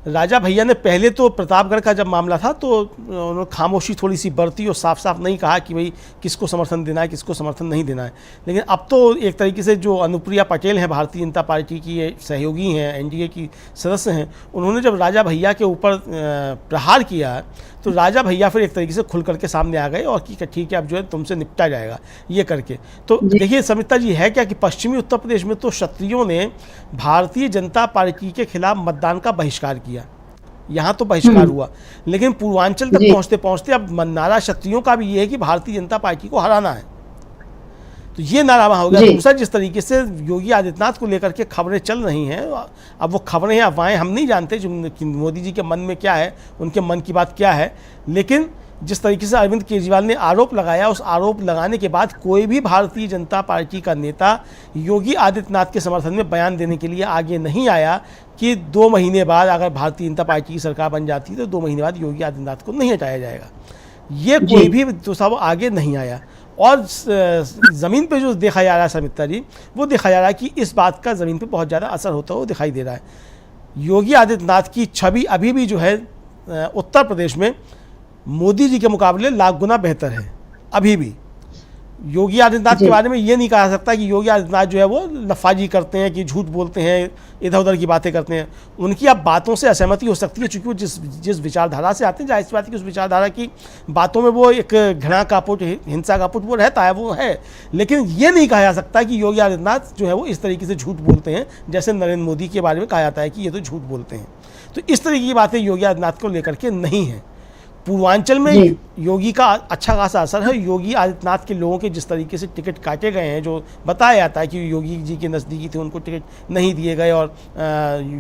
राजा भैया ने पहले तो प्रतापगढ़ का जब मामला था तो उन्होंने खामोशी थोड़ी सी बरती और साफ साफ नहीं कहा कि भाई किसको समर्थन देना है किसको समर्थन नहीं देना है। लेकिन अब तो एक तरीके से जो अनुप्रिया पटेल हैं भारतीय जनता पार्टी की सहयोगी हैं, एनडीए की सदस्य हैं, उन्होंने जब राजा भैया के ऊपर प्रहार किया तो राजा भैया फिर एक तरीके से खुल करके सामने आ गए और कि ठीक है अब जो है तुमसे निपटा जाएगा ये करके। तो देखिए समिता जी, है क्या कि पश्चिमी उत्तर प्रदेश में तो क्षत्रियों ने भारतीय जनता पार्टी के खिलाफ मतदान का बहिष्कार किया, यहाँ तो बहिष्कार हुआ। लेकिन पूर्वांचल तक पहुँचते पहुँचते अब नारा क्षत्रियों का भी ये है कि भारतीय जनता पार्टी को हराना है, तो ये नारा वहाँ हो गया। दूसरा, जिस तरीके से योगी आदित्यनाथ को लेकर के खबरें चल रही हैं, अब वो खबरें हैं अफवाहें हम नहीं जानते जो मोदी जी के मन में क्या है, उनके मन की बात क्या है। लेकिन जिस तरीके से अरविंद केजरीवाल ने आरोप लगाया, उस आरोप लगाने के बाद कोई भी भारतीय जनता पार्टी का नेता योगी आदित्यनाथ के समर्थन में बयान देने के लिए आगे नहीं आया कि 2 महीने बाद अगर भारतीय जनता पार्टी की सरकार बन जाती है तो 2 महीने बाद योगी आदित्यनाथ को नहीं हटाया जाएगा। ये कोई भी तो सब आगे नहीं आया। और ज़मीन पे जो देखा जा रहा है समिता जी, वो देखा जा रहा है कि इस बात का ज़मीन पे बहुत ज़्यादा असर होता हुआ दिखाई दे रहा है। योगी आदित्यनाथ की छवि अभी भी जो है उत्तर प्रदेश में मोदी जी के मुकाबले लाख गुना बेहतर है। अभी भी योगी आदित्यनाथ के बारे में ये नहीं कहा सकता कि योगी आदित्यनाथ जो है वो लफाजी करते हैं कि झूठ बोलते हैं, इधर उधर की बातें करते हैं। उनकी अब बातों से असहमति हो सकती है क्योंकि वो जिस विचारधारा से आते हैं, जाहिर सी बात है कि उस विचारधारा की बातों में वो एक घृणा का पुट, हिंसा का पुट वो रहता है, वो है। लेकिन ये नहीं कहा जा सकता कि योगी आदित्यनाथ जो है वो इस तरीके से झूठ बोलते हैं जैसे नरेंद्र मोदी के बारे में कहा जाता है कि ये तो झूठ बोलते हैं। तो इस तरह की बातें योगी आदित्यनाथ को लेकर के नहीं है। पूर्वांचल में योगी का अच्छा खासा असर है। योगी आदित्यनाथ के लोगों के जिस तरीके से टिकट काटे गए हैं, जो बताया जाता है कि योगी जी के नज़दीकी थे उनको टिकट नहीं दिए गए और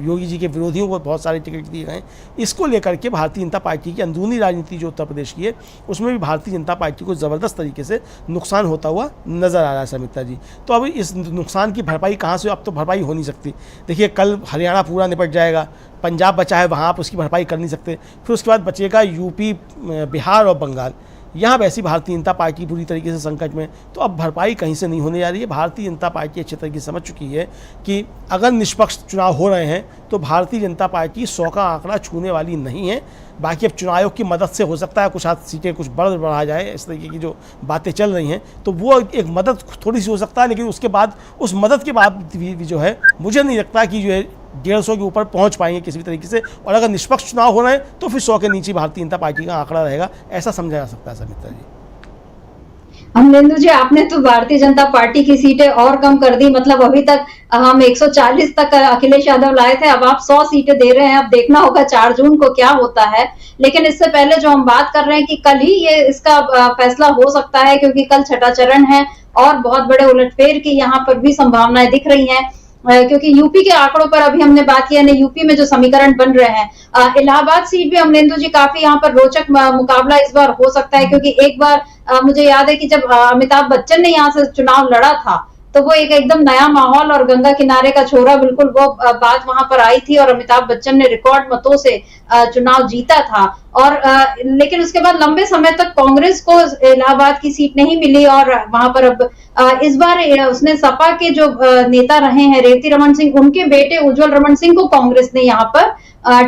योगी जी के विरोधियों को बहुत सारे टिकट दिए गए, इसको लेकर के भारतीय जनता पार्टी की अंदरूनी राजनीति जो उत्तर प्रदेश की है उसमें भी भारतीय जनता पार्टी को ज़बरदस्त तरीके से नुकसान होता हुआ नज़र आ रहा है समिता जी। तो अब इस नुकसान की भरपाई कहाँ से, अब तो भरपाई हो नहीं सकती। देखिए कल हरियाणा पूरा निपट जाएगा, पंजाब बचा है वहाँ आप उसकी भरपाई कर नहीं सकते, फिर उसके बाद बचेगा यूपी, बिहार और बंगाल। यहाँ वैसी भारतीय जनता पार्टी पूरी तरीके से संकट में, तो अब भरपाई कहीं से नहीं होने जा रही है। भारतीय जनता पार्टी अच्छी तरीके से समझ चुकी है कि अगर निष्पक्ष चुनाव हो रहे हैं तो भारतीय जनता पार्टी 100 का आंकड़ा छूने वाली नहीं है। बाकी अब चुनाव आयोग की मदद से हो सकता है कुछ सीटें कुछ बढ़ा जाए, इस तरीके की जो बातें चल रही हैं, तो वो एक मदद थोड़ी सी हो सकता है। लेकिन उसके बाद उस मदद के बाद भी जो है मुझे नहीं लगता कि जो है 150 के ऊपर पहुंच पाएंगे किसी भी तरीके से। और अगर निष्पक्ष चुनाव हो रहे हैं तो फिर 100 के नीचे भारतीय जनता पार्टी का आंकड़ा रहेगा, ऐसा समझा जा सकता है समिता जी। अमलेंदु जी, आपने तो भारतीय जनता पार्टी की सीटें और कम कर दी। मतलब अभी तक हम 140 तक अखिलेश यादव लाए थे, अब आप 100 सीटें दे रहे हैं। अब देखना होगा 4 जून को क्या होता है। लेकिन इससे पहले जो हम बात कर रहे हैं कि कल ही ये इसका फैसला हो सकता है, क्योंकि कल छठा चरण है और बहुत बड़े उलटफेर की यहाँ पर भी संभावनाएं दिख रही हैं। क्योंकि यूपी के आंकड़ों पर अभी हमने बात किया, यूपी में जो समीकरण बन रहे हैं, इलाहाबाद सीट भी अमलेंदु जी काफी यहाँ पर रोचक मुकाबला इस बार हो सकता है। क्योंकि एक बार मुझे याद है कि जब अमिताभ बच्चन ने यहाँ से चुनाव लड़ा था तो वो एक एकदम नया माहौल और गंगा किनारे का छोरा, बिल्कुल वो बात वहां पर आई थी और अमिताभ बच्चन ने रिकॉर्ड मतों से चुनाव जीता था। और लेकिन उसके बाद लंबे समय तक कांग्रेस को इलाहाबाद की सीट नहीं मिली और वहां पर अब इस बार उसने सपा के जो नेता रहे हैं रेवती रमन सिंह, उनके बेटे उज्जवल रमन सिंह को कांग्रेस ने यहाँ पर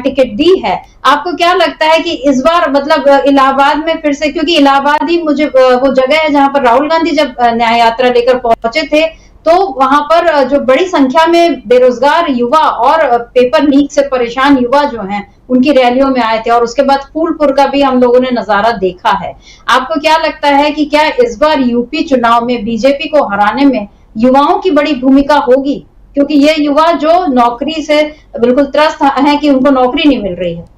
टिकट दी है। आपको क्या लगता है कि इस बार मतलब इलाहाबाद में फिर से, क्योंकि इलाहाबाद ही मुझे वो जगह है जहां पर राहुल गांधी जब न्याय यात्रा लेकर पहुंचे थे तो वहां पर जो बड़ी संख्या में बेरोजगार युवा और पेपर लीक से परेशान युवा जो हैं उनकी रैलियों में आए थे, और उसके बाद फूलपुर का भी हम लोगों ने नजारा देखा है। आपको क्या लगता है कि क्या इस बार यूपी चुनाव में बीजेपी को हराने में युवाओं की बड़ी भूमिका होगी, क्योंकि ये युवा जो नौकरी से बिल्कुल त्रस्त हैं कि उनको नौकरी नहीं मिल रही है?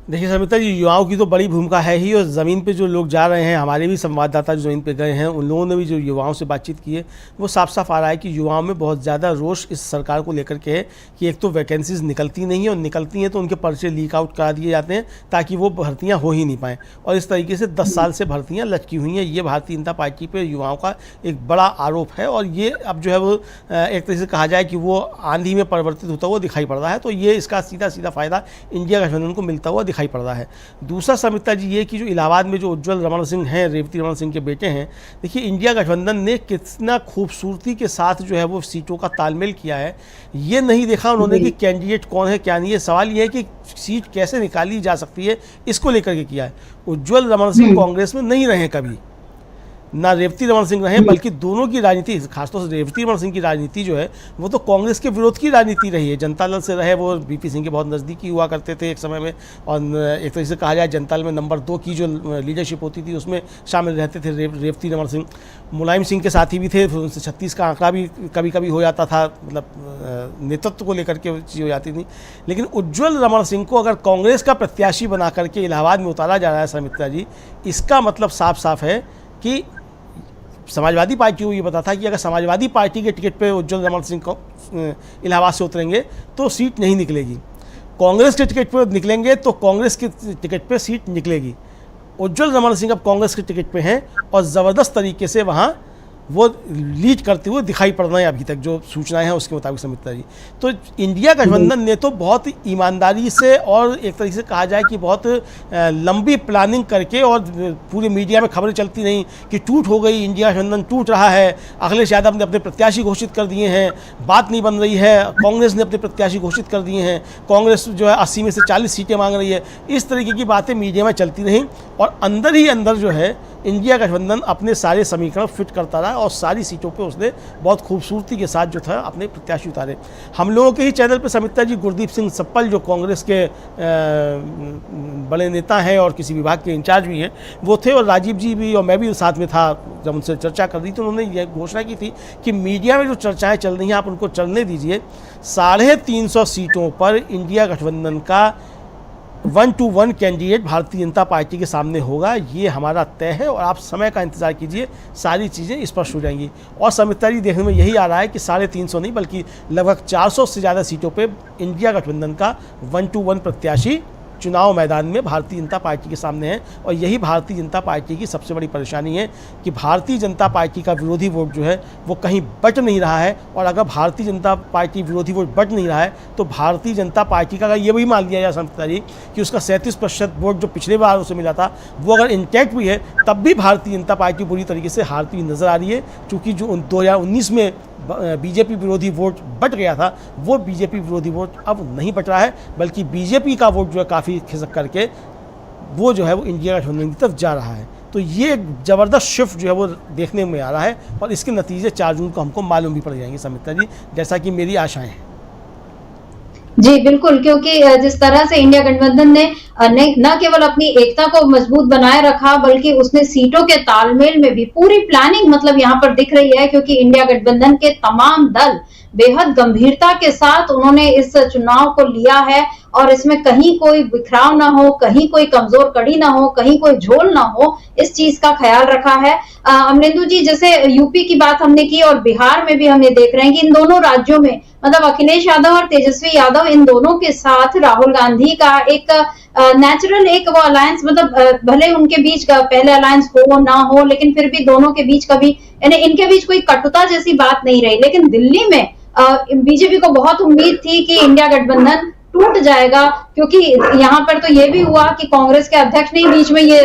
देखिए समिता जी, युवाओं की तो बड़ी भूमिका है ही, और ज़मीन पे जो लोग जा रहे हैं, हमारे भी संवाददाता जो ज़मीन पे गए हैं, उन लोगों ने भी जो युवाओं से बातचीत की है, वो साफ साफ आ रहा है कि युवाओं में बहुत ज़्यादा रोष इस सरकार को लेकर के है कि एक तो वैकेंसीज निकलती नहीं है, और निकलती हैं तो उनके पर्चे लीक आउट करा दिए जाते हैं ताकि वो भर्तियाँ हो ही नहीं पाएँ, और इस तरीके से 10 साल से भर्तियाँ लटकी हुई हैं। ये भारतीय जनता पार्टी पर युवाओं का एक बड़ा आरोप है, और ये अब जो है वो एक तरह से कहा जाए कि वो आंधी में परिवर्तित होता हुआ दिखाई पड़ रहा है। तो ये इसका सीधा सीधा फ़ायदा इंडिया गठबंधन को मिलता हुआ दिखाई पड़ रहा है। दूसरा समिता जी, ये कि जो इलाहाबाद में जो उज्जवल रमन सिंह हैं, रेवती रमन सिंह के बेटे हैं, देखिए इंडिया गठबंधन ने कितना खूबसूरती के साथ जो है वो सीटों का तालमेल किया है। ये नहीं देखा उन्होंने कि कैंडिडेट कौन है क्या नहीं है, सवाल ये है कि सीट कैसे निकाली जा सकती है, इसको लेकर के किया है। उज्जवल रमन सिंह कांग्रेस में नहीं रहे कभी, ना रेवती रमन सिंह रहे, बल्कि दोनों की राजनीति, खासतौर से रेवती रमन सिंह की राजनीति जो है वो तो कांग्रेस के विरोध की राजनीति रही है। जनता दल से रहे, वो बीपी सिंह के बहुत नज़दीकी हुआ करते थे एक समय में, और एक तरह से कहा जाए जनता दल में नंबर 2 की जो लीडरशिप होती थी उसमें शामिल रहते थे रेवती रमन सिंह। मुलायम सिंह के साथी भी थे, उनसे 36 का आंकड़ा भी कभी कभी हो जाता था, मतलब नेतृत्व को लेकर के चीज़ हो जाती थी। लेकिन उज्जवल रमन सिंह को अगर कांग्रेस का प्रत्याशी बना करके इलाहाबाद में उतारा जा रहा है समित्रा जी, इसका मतलब साफ साफ है कि समाजवादी पार्टी को ये पता था कि अगर समाजवादी पार्टी के टिकट पे उज्जवल रमन सिंह को इलाहाबाद से उतरेंगे तो सीट नहीं निकलेगी, कांग्रेस के टिकट पे निकलेंगे तो कांग्रेस के टिकट पे सीट निकलेगी। उज्जवल रमन सिंह अब कांग्रेस के टिकट पे हैं और ज़बरदस्त तरीके से वहाँ वो लीड करते हुए दिखाई पड़ रहे हैं अभी तक जो सूचनाएं हैं उसके मुताबिक समित्रा जी। तो इंडिया गठबंधन ने तो बहुत ईमानदारी से और एक तरीके से कहा जाए कि बहुत लंबी प्लानिंग करके, और पूरे मीडिया में खबरें चलती नहीं कि टूट हो गई, इंडिया गठबंधन टूट रहा है, अखिलेश यादव ने अपने प्रत्याशी घोषित कर दिए हैं, बात नहीं बन रही है, कांग्रेस ने अपने प्रत्याशी घोषित कर दिए हैं, कांग्रेस जो है 80 में से 40 सीटें मांग रही है, इस तरीके की बातें मीडिया में चलती रहीं, और अंदर ही अंदर जो है इंडिया गठबंधन अपने सारे समीकरण फिट करता रहा और सारी सीटों पे उसने बहुत खूबसूरती के साथ जो था अपने प्रत्याशी उतारे। हम लोगों के ही चैनल पे समित्रा जी गुरदीप सिंह सप्पल जो कांग्रेस के बड़े नेता हैं और किसी विभाग के इंचार्ज भी हैं, वो थे, और राजीव जी भी और मैं भी साथ में था जब उनसे चर्चा कर रही थी। तो उन्होंने ये घोषणा की थी कि मीडिया में जो चर्चाएँ चल रही हैं आप उनको चलने दीजिए, 350 सीटों पर इंडिया गठबंधन का 1-to-1 candidate Bharatiya Janata party के सामने होगा, ये हमारा तय है, और आप समय का इंतजार कीजिए, सारी चीज़ें स्पष्ट हो जाएंगी। और समित्रा जी देखने में यही आ रहा है कि 350 नहीं बल्कि लगभग 400 से ज़्यादा सीटों पे इंडिया गठबंधन का 1-to-1 प्रत्याशी चुनाव मैदान में भारतीय जनता पार्टी के सामने है। और यही भारतीय जनता पार्टी की सबसे बड़ी परेशानी है कि भारतीय जनता पार्टी का विरोधी वोट जो है वो कहीं बट नहीं रहा है, और अगर भारतीय जनता पार्टी विरोधी वोट बट नहीं रहा है तो भारतीय जनता पार्टी का अगर ये भी मान लिया जाए समित्रा जी कि उसका 37% वोट जो पिछले बार उसे मिला था वो अगर इंटैक्ट भी है, तब भी भारतीय जनता पार्टी बुरी तरीके से हारती हुई नजर आ रही है, क्योंकि जो 2019 में बीजेपी विरोधी वोट बट गया था वो बीजेपी विरोधी वोट अब नहीं बट रहा है, बल्कि बीजेपी का वोट जो है काफ़ी खिसक करके वो जो है वो इंडिया गठबंधन की तरफ जा रहा है। तो ये एक ज़बरदस्त शिफ्ट जो है वो देखने में आ रहा है, और इसके नतीजे 4 जून को हमको मालूम भी पड़ जाएंगे समित्रा जी, जैसा कि मेरी आशाएं हैं। जी बिल्कुल, क्योंकि जिस तरह से इंडिया गठबंधन ने न केवल अपनी एकता को मजबूत बनाए रखा, बल्कि उसने सीटों के तालमेल में भी पूरी प्लानिंग मतलब यहाँ पर दिख रही है, क्योंकि इंडिया गठबंधन के तमाम दल बेहद गंभीरता के साथ उन्होंने इस चुनाव को लिया है, और इसमें कहीं कोई बिखराव ना हो, कहीं कोई कमजोर कड़ी ना हो, कहीं कोई झोल ना हो, इस चीज का ख्याल रखा है। अमरेंदु जी, जैसे यूपी की बात हमने की और बिहार में भी हमने देख रहे हैं कि इन दोनों राज्यों में मतलब अखिलेश यादव और तेजस्वी यादव, इन दोनों के साथ राहुल गांधी का एक नेचुरल एक वो अलायंस, मतलब भले उनके बीच का पहले अलायंस हो ना हो, लेकिन फिर भी दोनों के बीच कभी यानी इनके बीच कोई कटुता जैसी बात नहीं रही। लेकिन दिल्ली में बीजेपी को बहुत उम्मीद थी कि इंडिया गठबंधन टूट जाएगा, क्योंकि यहाँ पर तो ये भी हुआ कि कांग्रेस के अध्यक्ष ने बीच में ये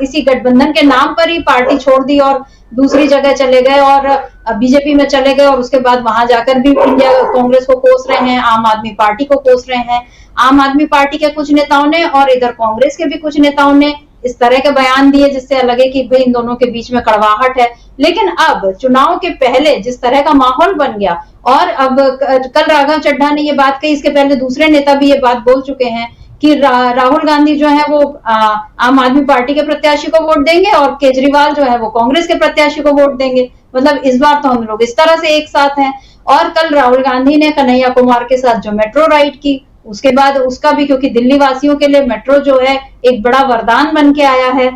इसी गठबंधन के नाम पर ही पार्टी छोड़ दी और दूसरी जगह चले गए और बीजेपी में चले गए, और उसके बाद वहां जाकर भी इंडिया कांग्रेस को कोस रहे हैं, आम आदमी पार्टी को कोस रहे हैं। आम आदमी पार्टी के कुछ नेताओं ने और इधर कांग्रेस के भी कुछ नेताओं ने इस तरह के बयान दिए जिससे लगे कि भाई इन दोनों के बीच में कड़वाहट है। लेकिन अब चुनाव के पहले जिस तरह का माहौल बन गया, और अब कल राघव चड्ढा ने ये बात कही, इसके पहले दूसरे नेता भी ये बात बोल चुके हैं कि राहुल गांधी जो है वो आम आदमी पार्टी के प्रत्याशी को वोट देंगे और केजरीवाल जो है वो कांग्रेस के प्रत्याशी को वोट देंगे। मतलब इस बार तो हम लोग इस तरह से एक साथ हैं। और कल राहुल गांधी ने कन्हैया कुमार के साथ जो मेट्रो राइड की, उसके बाद उसका भी, क्योंकि दिल्ली वासियों के लिए मेट्रो जो है एक बड़ा वरदान बन के आया है,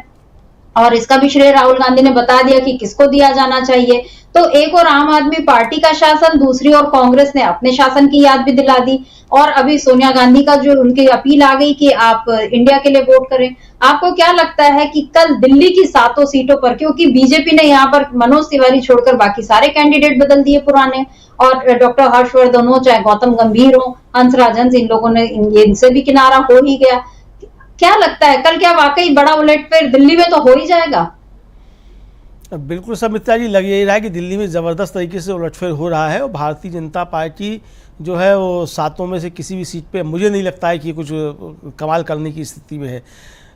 और इसका भी श्रेय राहुल गांधी ने बता दिया कि किसको दिया जाना चाहिए। तो एक और आम आदमी पार्टी का शासन, दूसरी ओर कांग्रेस ने अपने शासन की याद भी दिला दी, और अभी सोनिया गांधी का जो उनकी अपील आ गई कि आप इंडिया के लिए वोट करें। आपको क्या लगता है कि कल दिल्ली की 7 सीटों पर, क्योंकि बीजेपी ने यहाँ पर मनोज तिवारी छोड़कर बाकी सारे कैंडिडेट बदल दिए पुराने, और डॉक्टर हर्षवर्धन हो चाहे गौतम गंभीर हो, हंसराज हंस, इन लोगों ने इनसे भी किनारा हो ही गया। क्या लगता है कल क्या वाकई बड़ा उलटफेर दिल्ली में तो हो ही जाएगा? बिल्कुल सब मित्रा जी, लग यही रहा है कि दिल्ली में ज़बरदस्त तरीके से उलटफेर हो रहा है, और भारतीय जनता पार्टी जो है वो 7 में से किसी भी सीट पे मुझे नहीं लगता है कि कुछ कमाल करने की स्थिति में है।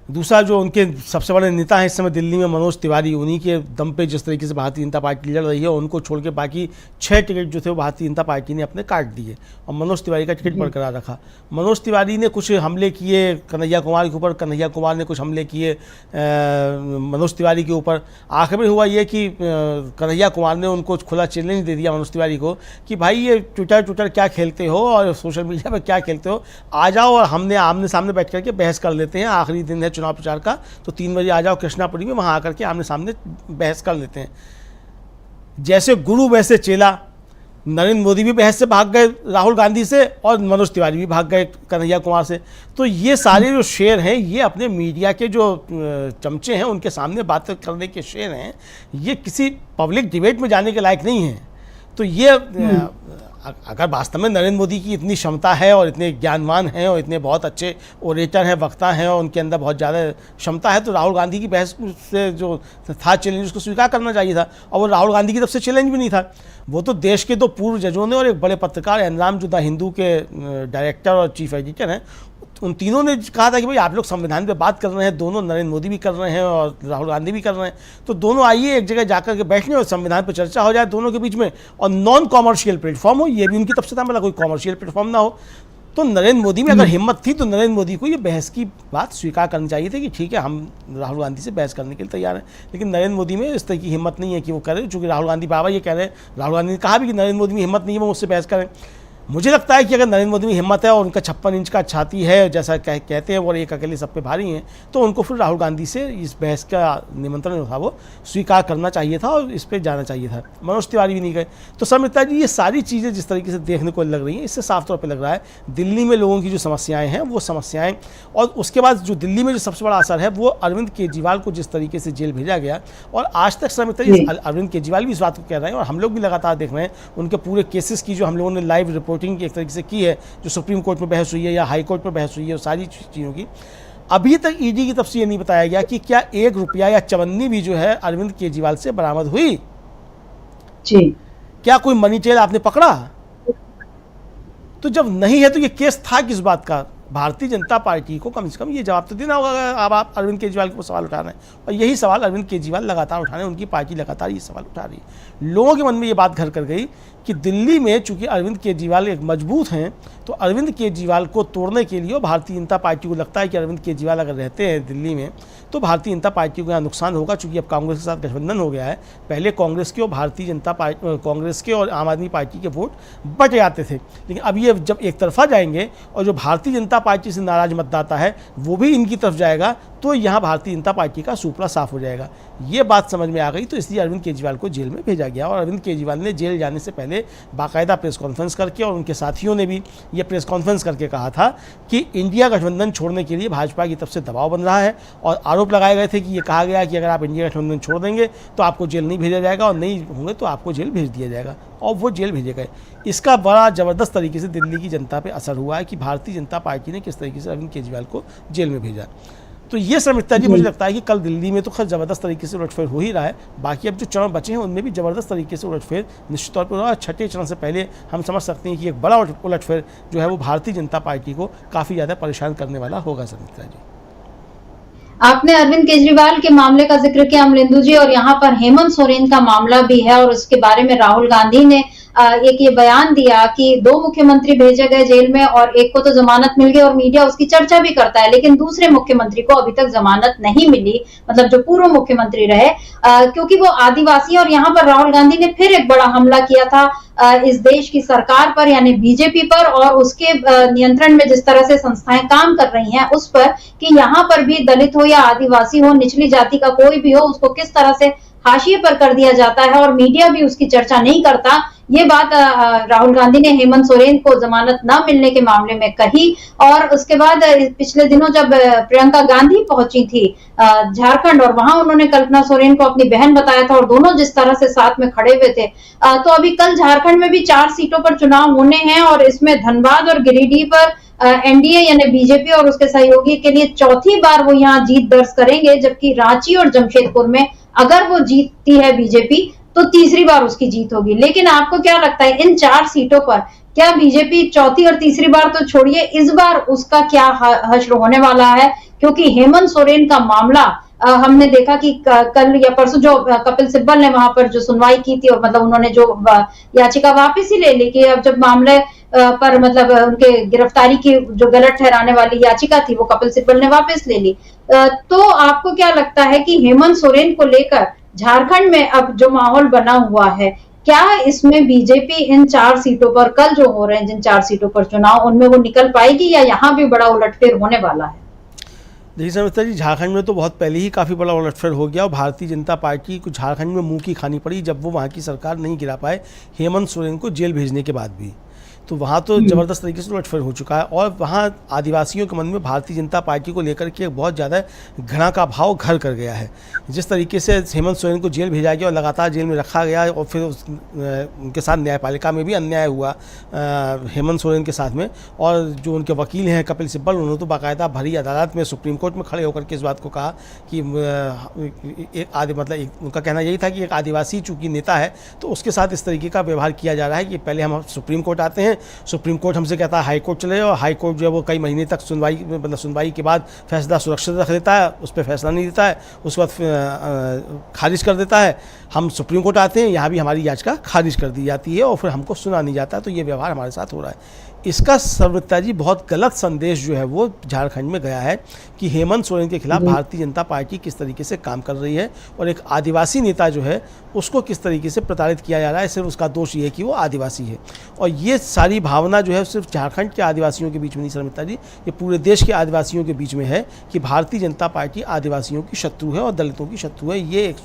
दूसरा, जो उनके सबसे बड़े नेता हैं इस समय दिल्ली में, मनोज तिवारी, उन्हीं के दम पे जिस तरीके से भारतीय जनता पार्टी लड़ रही है, उनको छोड़ के बाकी 6 टिकट जो थे वो भारतीय जनता पार्टी ने अपने काट दिए और मनोज तिवारी का टिकट बरकरार रखा। मनोज तिवारी ने कुछ हमले किए कन्हैया कुमार के ऊपर, कन्हैया कुमार ने कुछ हमले किए मनोज तिवारी के ऊपर। आखिर में हुआ ये कि कन्हैया कुमार ने उनको खुला चैलेंज दे दिया मनोज तिवारी को कि भाई ये ट्विटर क्या खेलते हो और सोशल मीडिया पर क्या खेलते हो, आ जाओ और हमने आमने सामने बैठ करके बहस कर लेते हैं, आखिरी दिन है चुनाव प्रचार का, तो 3 बजे आ जाओ कृष्णापुरी में, वहां आकर के आमने सामने बहस कर लेते हैं। जैसे गुरु वैसे चेला, नरेंद्र मोदी भी बहस से भाग गए राहुल गांधी से, और मनोज तिवारी भी भाग गए कन्हैया कुमार से। तो ये सारे जो शेर हैं, ये अपने मीडिया के जो चमचे हैं उनके सामने बात करने के शेर हैं, ये किसी पब्लिक डिबेट में जाने के लायक नहीं है। तो ये अगर वास्तव में नरेंद्र मोदी की इतनी क्षमता है और इतने ज्ञानवान हैं और इतने बहुत अच्छे ओरेटर हैं, वक्ता हैं, और उनके अंदर बहुत ज़्यादा क्षमता है, तो राहुल गांधी की बहस से जो था चैलेंज उसको स्वीकार करना चाहिए था। और वो राहुल गांधी की तरफ से चैलेंज भी नहीं था, वो तो देश के 2 पूर्व जजों ने और एक बड़े पत्रकार एनराम, जो द हिंदू के डायरेक्टर और चीफ एडिटर हैं, उन तीनों ने कहा था कि भाई आप लोग संविधान पे बात कर रहे हैं, दोनों नरेंद्र मोदी भी कर रहे हैं और राहुल गांधी भी कर रहे हैं, तो दोनों आइए एक जगह जाकर के बैठने और संविधान पर चर्चा हो जाए दोनों के बीच में, और नॉन कॉमर्शियल प्लेटफॉर्म हो। ये भी उनकी तरफ से था, मतलब कोई कॉमर्शियल प्लेटफॉर्म ना हो। तो नरेंद्र मोदी में अगर हिम्मत थी तो नरेंद्र मोदी को ये बहस की बात स्वीकार करनी चाहिए थी कि ठीक है, हम राहुल गांधी से बहस करने के लिए तैयार हैं। लेकिन नरेंद्र मोदी में इस तरह की हिम्मत नहीं है कि वो करें, चूँकि राहुल गांधी बाबा ये कह रहे हैं, राहुल गांधी ने कहा भी कि नरेंद्र मोदी में हिम्मत नहीं है वो मुझसे बहस करें। मुझे लगता है कि अगर नरेंद्र मोदी में हिम्मत है और उनका 56 इंच का छाती है जैसा कहते हैं, और एक अकेले सब पे भारी हैं, तो उनको फिर राहुल गांधी से इस बहस का निमंत्रण था वो स्वीकार करना चाहिए था और इस पर जाना चाहिए था। मनोज तिवारी भी नहीं गए। तो समिता जी, ये सारी चीज़ें जिस तरीके से देखने को लग रही हैं, इससे साफ तौर पर लग रहा है दिल्ली में लोगों की जो समस्याएँ हैं वो समस्याएँ, और उसके बाद जो दिल्ली में जो सबसे बड़ा असर है वो अरविंद केजरीवाल को जिस तरीके से जेल भेजा गया, और आज तक समिता जी अरविंद केजरीवाल भी इस बात को कह रहे हैं, और हम लोग भी लगातार देख रहे हैं उनके पूरे केसेस की जो हम लोगों ने लाइव रिपोर्टिंग एक तरीके से की है, जो सुप्रीम कोर्ट में बहस हुई है या हाई कोर्ट में बहस हुई है, सारी चीज़ों की। अभी तक ईडी की तरफ से ये नहीं बताया गया कि क्या 1 रुपया या चवन्नी भी जो है अरविंद केजरीवाल से बरामद हुई जी। क्या कोई मनी ट्रेल आपने पकड़ा? तो जब नहीं है तो ये केस था किस बात का? भारतीय जनता पार्टी को कम से कम ये जवाब तो देना होगा। अब आप अरविंद केजरीवाल को सवाल उठा रहे हैं, और यही सवाल अरविंद केजरीवाल लगातार उठा रहे हैं, उनकी पार्टी लगातार ये सवाल उठा रही है। लोगों के मन में ये बात घर कर गई कि दिल्ली में चूंकि अरविंद केजरीवाल एक मजबूत हैं, तो अरविंद केजरीवाल को तोड़ने के लिए भारतीय जनता पार्टी को लगता है कि अरविंद केजरीवाल अगर रहते हैं दिल्ली में तो भारतीय जनता पार्टी को यहाँ नुकसान होगा, चूंकि अब कांग्रेस के साथ गठबंधन हो गया है। पहले कांग्रेस के और भारतीय जनता पार्टी, कांग्रेस के और आम आदमी पार्टी के वोट बट जाते थे, लेकिन अब ये जब एक तरफा जाएंगे और जो भारतीय जनता पार्टी से नाराज मतदाता है वो भी इनकी तरफ जाएगा, तो यहाँ भारतीय जनता पार्टी का सुपड़ा साफ हो जाएगा। ये बात समझ में आ गई, तो इसलिए अरविंद केजरीवाल को जेल में भेजा गया, और अरविंद केजरीवाल ने जेल जाने से पहले बाकायदा प्रेस कॉन्फ्रेंस करके, और उनके साथियों ने भी ये प्रेस कॉन्फ्रेंस करके कहा था कि इंडिया गठबंधन छोड़ने के लिए भाजपा की तरफ से दबाव बन रहा है, और आरोप लगाए गए थे कि ये कहा गया कि अगर आप इंडिया गठबंधन छोड़ देंगे तो आपको जेल नहीं भेजा जाएगा, और नहीं होंगे तो आपको जेल भेज दिया जाएगा, और वो जेल भेजे गए। इसका बड़ा ज़बरदस्त तरीके से दिल्ली की जनता पे असर हुआ है कि भारतीय जनता पार्टी ने किस तरीके से अरविंद केजरीवाल को जेल में भेजा। तो ये समिता जी, मुझे लगता है कि कल दिल्ली में तो खैर ज़बरदस्त तरीके से उलटफेर हो ही रहा है, बाकी अब जो चरण बचे हैं उनमें भी ज़बरदस्त तरीके से उलटफेर निश्चित तौर पर हो रहा है। 6ठे चरण से पहले हम समझ सकते हैं कि एक बड़ा उलटफेर जो है वो भारतीय जनता पार्टी को काफ़ी ज़्यादा परेशान करने वाला होगा समिता जी। आपने अरविंद केजरीवाल के मामले का जिक्र किया अमलिंदु जी, और यहाँ पर हेमंत सोरेन का मामला भी है और उसके बारे में राहुल गांधी ने एक ये बयान दिया कि 2 मुख्यमंत्री भेजे गए जेल में और एक को तो जमानत मिल गई और मीडिया उसकी चर्चा भी करता है, लेकिन दूसरे मुख्यमंत्री को अभी तक जमानत नहीं मिली, मतलब जो पूर्व मुख्यमंत्री रहे, क्योंकि वो आदिवासी। और यहाँ पर राहुल गांधी ने फिर एक बड़ा हमला किया था इस देश की सरकार पर, यानी बीजेपी पर, और उसके नियंत्रण में जिस तरह से संस्थाएं काम कर रही हैं उस पर, कि यहाँ पर भी दलित हो या आदिवासी हो, निचली जाति का कोई भी हो, उसको किस तरह से हाशिए पर कर दिया जाता है और मीडिया भी उसकी चर्चा नहीं करता। ये बात राहुल गांधी ने हेमंत सोरेन को जमानत न मिलने के मामले में कही। और उसके बाद पिछले दिनों जब प्रियंका गांधी पहुंची थी झारखंड, और वहां उन्होंने कल्पना सोरेन को अपनी बहन बताया था और दोनों जिस तरह से साथ में खड़े हुए थे, तो अभी कल झारखंड में भी 4 सीटों पर चुनाव होने हैं और इसमें धनबाद और गिरिडीह पर एनडीए यानी बीजेपी और उसके सहयोगी के लिए चौथी बार वो यहाँ जीत दर्ज करेंगे, जबकि रांची और जमशेदपुर में अगर वो जीतती है बीजेपी तो तीसरी बार उसकी जीत होगी। लेकिन आपको क्या लगता है इन 4 सीटों पर क्या बीजेपी चौथी और तीसरी बार तो छोड़िए, इस बार उसका क्या हश्र होने वाला है? क्योंकि हेमंत सोरेन का मामला हमने देखा कि कल या परसों जो कपिल सिब्बल ने वहां पर जो सुनवाई की थी, और मतलब उन्होंने जो याचिका वापस ही ले ली कि अब जब मामले पर मतलब उनके गिरफ्तारी की जो गलत ठहराने वाली याचिका थी वो कपिल सिब्बल ने वापस ले ली। तो आपको क्या लगता है कि हेमंत सोरेन को लेकर झारखंड में अब जो माहौल बना हुआ है, क्या इसमें बीजेपी इन 4 सीटों पर कल जो हो रहे हैं, जिन 4 सीटों पर चुनाव, उनमें वो निकल पाएगी या यहाँ भी बड़ा उलटफेर होने वाला है? देखिए समिता जी, झारखंड में तो बहुत पहले ही काफ़ी बड़ा उलटफेर हो गया और भारतीय जनता पार्टी को झारखंड में मुंह की खानी पड़ी जब वो वहाँ की सरकार नहीं गिरा पाए हेमंत सोरेन को जेल भेजने के बाद भी। तो वहाँ तो ज़बरदस्त तरीके से उलटफेर हो चुका है और वहाँ आदिवासियों के मन में भारतीय जनता पार्टी को लेकर के बहुत ज़्यादा घृणा का भाव घर कर गया है। जिस तरीके से हेमंत सोरेन को जेल भेजा गया और लगातार जेल में रखा गया और फिर उनके साथ न्यायपालिका में भी अन्याय हुआ हेमंत सोरेन के साथ में, और जो उनके वकील हैं कपिल सिब्बल, उन्होंने तो बाकायदा भरी अदालत में सुप्रीम कोर्ट में खड़े होकर के इस बात को कहा कि उनका कहना यही था कि एक आदिवासी चूँकि नेता है तो उसके साथ इस तरीके का व्यवहार किया जा रहा है कि पहले हम सुप्रीम कोर्ट आते हैं, सुप्रीम कोर्ट हमसे कहता है हाई कोर्ट चले जाओ, हाई कोर्ट जो है वो कई महीने तक सुनवाई के बाद फैसला सुरक्षित रख देता है, उस पर फैसला नहीं देता है, उसके बाद खारिज कर देता है। हम सुप्रीम कोर्ट आते हैं, यहाँ भी हमारी याचिका खारिज कर दी जाती है और फिर हमको सुना नहीं जाता। तो ये व्यवहार हमारे साथ हो रहा है। इसका सर्वता जी बहुत गलत संदेश जो है वो झारखंड में गया है कि हेमंत सोरेन के खिलाफ भारतीय जनता पार्टी किस तरीके से काम कर रही है और एक आदिवासी नेता जो है उसको किस तरीके से प्रताड़ित किया जा रहा है। सिर्फ उसका दोष ये है कि वो आदिवासी है, और ये सारी भावना जो है सिर्फ झारखंड के आदिवासियों के बीच में नहीं शर्मिता जी, ये पूरे देश के आदिवासियों के बीच में है कि भारतीय जनता पार्टी आदिवासियों की शत्रु है और दलितों की शत्रु है। ये एक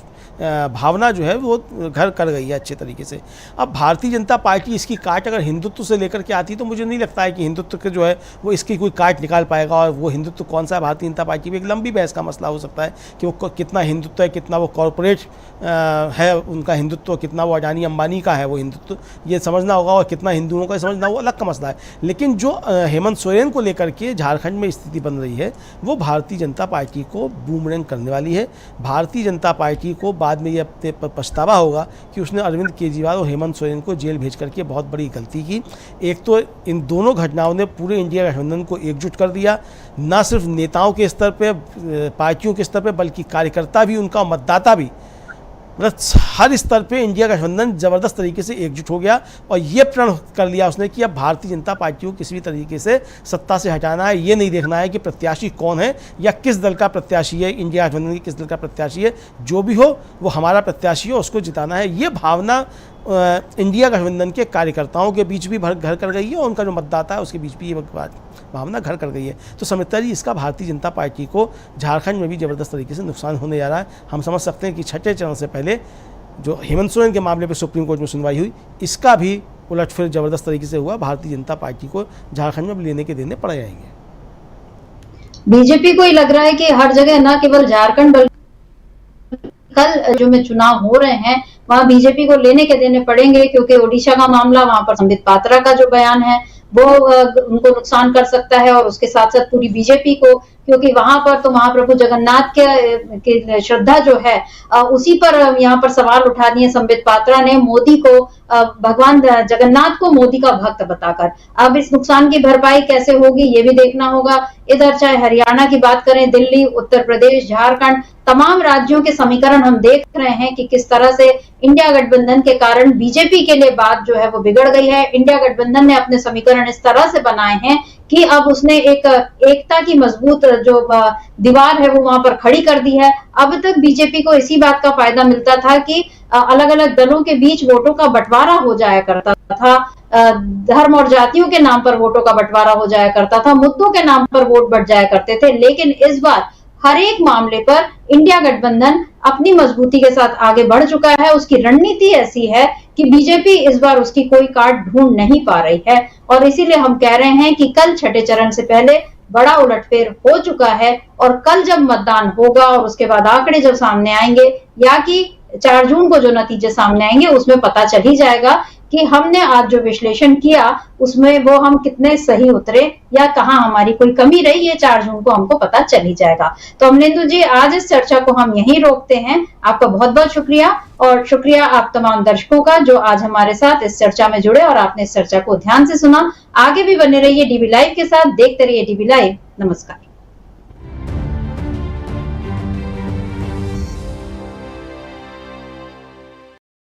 भावना जो है वो घर कर गई है अच्छे तरीके से। अब भारतीय जनता पार्टी इसकी काट अगर हिंदुत्व से लेकर के आती तो मुझे नहीं लगता है कि हिंदुत्व के जो है वो इसकी कोई काट निकाल पाएगा, और वो हिंदुत्व कौन सा है भारतीय जनता पार्टी में एक लंबी बहस का मसला हो सकता है कि वो कितना हिंदुत्व है, कितना वो कॉरपोरेट है उनका हिंदुत्व, कितना वो अडानी अंबानी का है वो हिंदुत्व, ये समझना होगा, और कितना हिंदुओं का समझना वो अलग का मसला है। लेकिन जो हेमंत सोरेन को लेकर के झारखंड में स्थिति बन रही है वो भारतीय जनता पार्टी को बूमरैंग करने वाली है। भारतीय जनता पार्टी को बाद में ये पछतावा होगा कि उसने अरविंद केजरीवाल और हेमंत सोरेन को जेल भेज करके बहुत बड़ी गलती की। एक तो इन दोनों घटनाओं ने पूरे इंडिया गठबंधन को एकजुट कर दिया, ना सिर्फ नेताओं के स्तर पे, पार्टियों के स्तर पे, बल्कि कार्यकर्ता भी, उनका मतदाता भी, मतलब हर स्तर पे इंडिया गठबंधन ज़बरदस्त तरीके से एकजुट हो गया और ये प्रण कर लिया उसने कि अब भारतीय जनता पार्टी को किसी भी तरीके से सत्ता से हटाना है। ये नहीं देखना है कि प्रत्याशी कौन है या किस दल का प्रत्याशी है, इंडिया गठबंधन की किस दल का प्रत्याशी है, जो भी हो वो हमारा प्रत्याशी हो, उसको जिताना है। ये भावना इंडिया गठबंधन के कार्यकर्ताओं के बीच भी घर कर गई है और उनका जो मतदाता है उसके बीच भी ये भावना घर कर गई है। तो समिता जी, इसका भारतीय जनता पार्टी को झारखंड में भी ज़बरदस्त तरीके से नुकसान होने जा रहा है। हम समझ सकते हैं कि छठे चरण से पहले जो हेमंत सोरेन के मामले पर सुप्रीम कोर्ट में सुनवाई हुई, इसका भी उलटफेर ज़बरदस्त तरीके से हुआ। भारतीय जनता पार्टी को झारखंड में लेने के देने पड़ जाएंगे। बीजेपी को ही लग रहा है कि हर जगह न केवल झारखंड बल्कि कल जो में चुनाव हो रहे हैं वहां बीजेपी को लेने के देने पड़ेंगे, क्योंकि ओडिशा का मामला, वहां पर संबित पात्रा का जो बयान है वो उनको नुकसान कर सकता है और उसके साथ साथ पूरी बीजेपी को क्योंकि वहां पर तो महाप्रभु जगन्नाथ के श्रद्धा जो है उसी पर यहाँ पर सवाल उठा दिए संबित पात्रा ने मोदी को, भगवान जगन्नाथ को मोदी का भक्त बताकर। अब इस नुकसान की भरपाई कैसे होगी ये भी देखना होगा। इधर चाहे हरियाणा की बात करें, दिल्ली, उत्तर प्रदेश, झारखंड, तमाम राज्यों के समीकरण हम देख रहे हैं कि किस तरह से इंडिया गठबंधन के कारण बीजेपी के लिए बात जो है वो बिगड़ गई है। इंडिया गठबंधन ने अपने समीकरण इस तरह से बनाए हैं कि अब उसने एक एकता की मजबूत जो दीवार है वो वहां पर खड़ी कर दी है। अब तक बीजेपी को इसी बात का फायदा मिलता था कि अलग अलग दलों के बीच वोटों का बंटवारा हो जाया करता था, धर्म और जातियों के नाम पर वोटों का बंटवारा हो जाया करता था, मुद्दों के नाम पर वोट बढ़ जाया करते थे। लेकिन इस बार हर एक मामले पर इंडिया गठबंधन अपनी मजबूती के साथ आगे बढ़ चुका है। उसकी रणनीति ऐसी है कि बीजेपी इस बार उसकी कोई काट ढूंढ नहीं पा रही है और इसीलिए हम कह रहे हैं कि कल छठे चरण से पहले बड़ा उलटफेर हो चुका है और कल जब मतदान होगा और उसके बाद आंकड़े जब सामने आएंगे या कि 4 जून को जो नतीजे सामने आएंगे उसमें पता चल ही जाएगा कि हमने आज जो विश्लेषण किया उसमें वो हम कितने सही उतरे या कहां हमारी कोई कमी रही, ये 4 जून को हमको पता चल ही जाएगा। तो अमलेंदु जी, आज इस चर्चा को हम यहीं रोकते हैं। आपका बहुत बहुत शुक्रिया और शुक्रिया आप तमाम दर्शकों का जो आज हमारे साथ इस चर्चा में जुड़े और आपने इस चर्चा को ध्यान से सुना। आगे भी बने रहिए डीबी लाइव के साथ, देखते रहिए डीबी लाइव। नमस्कार।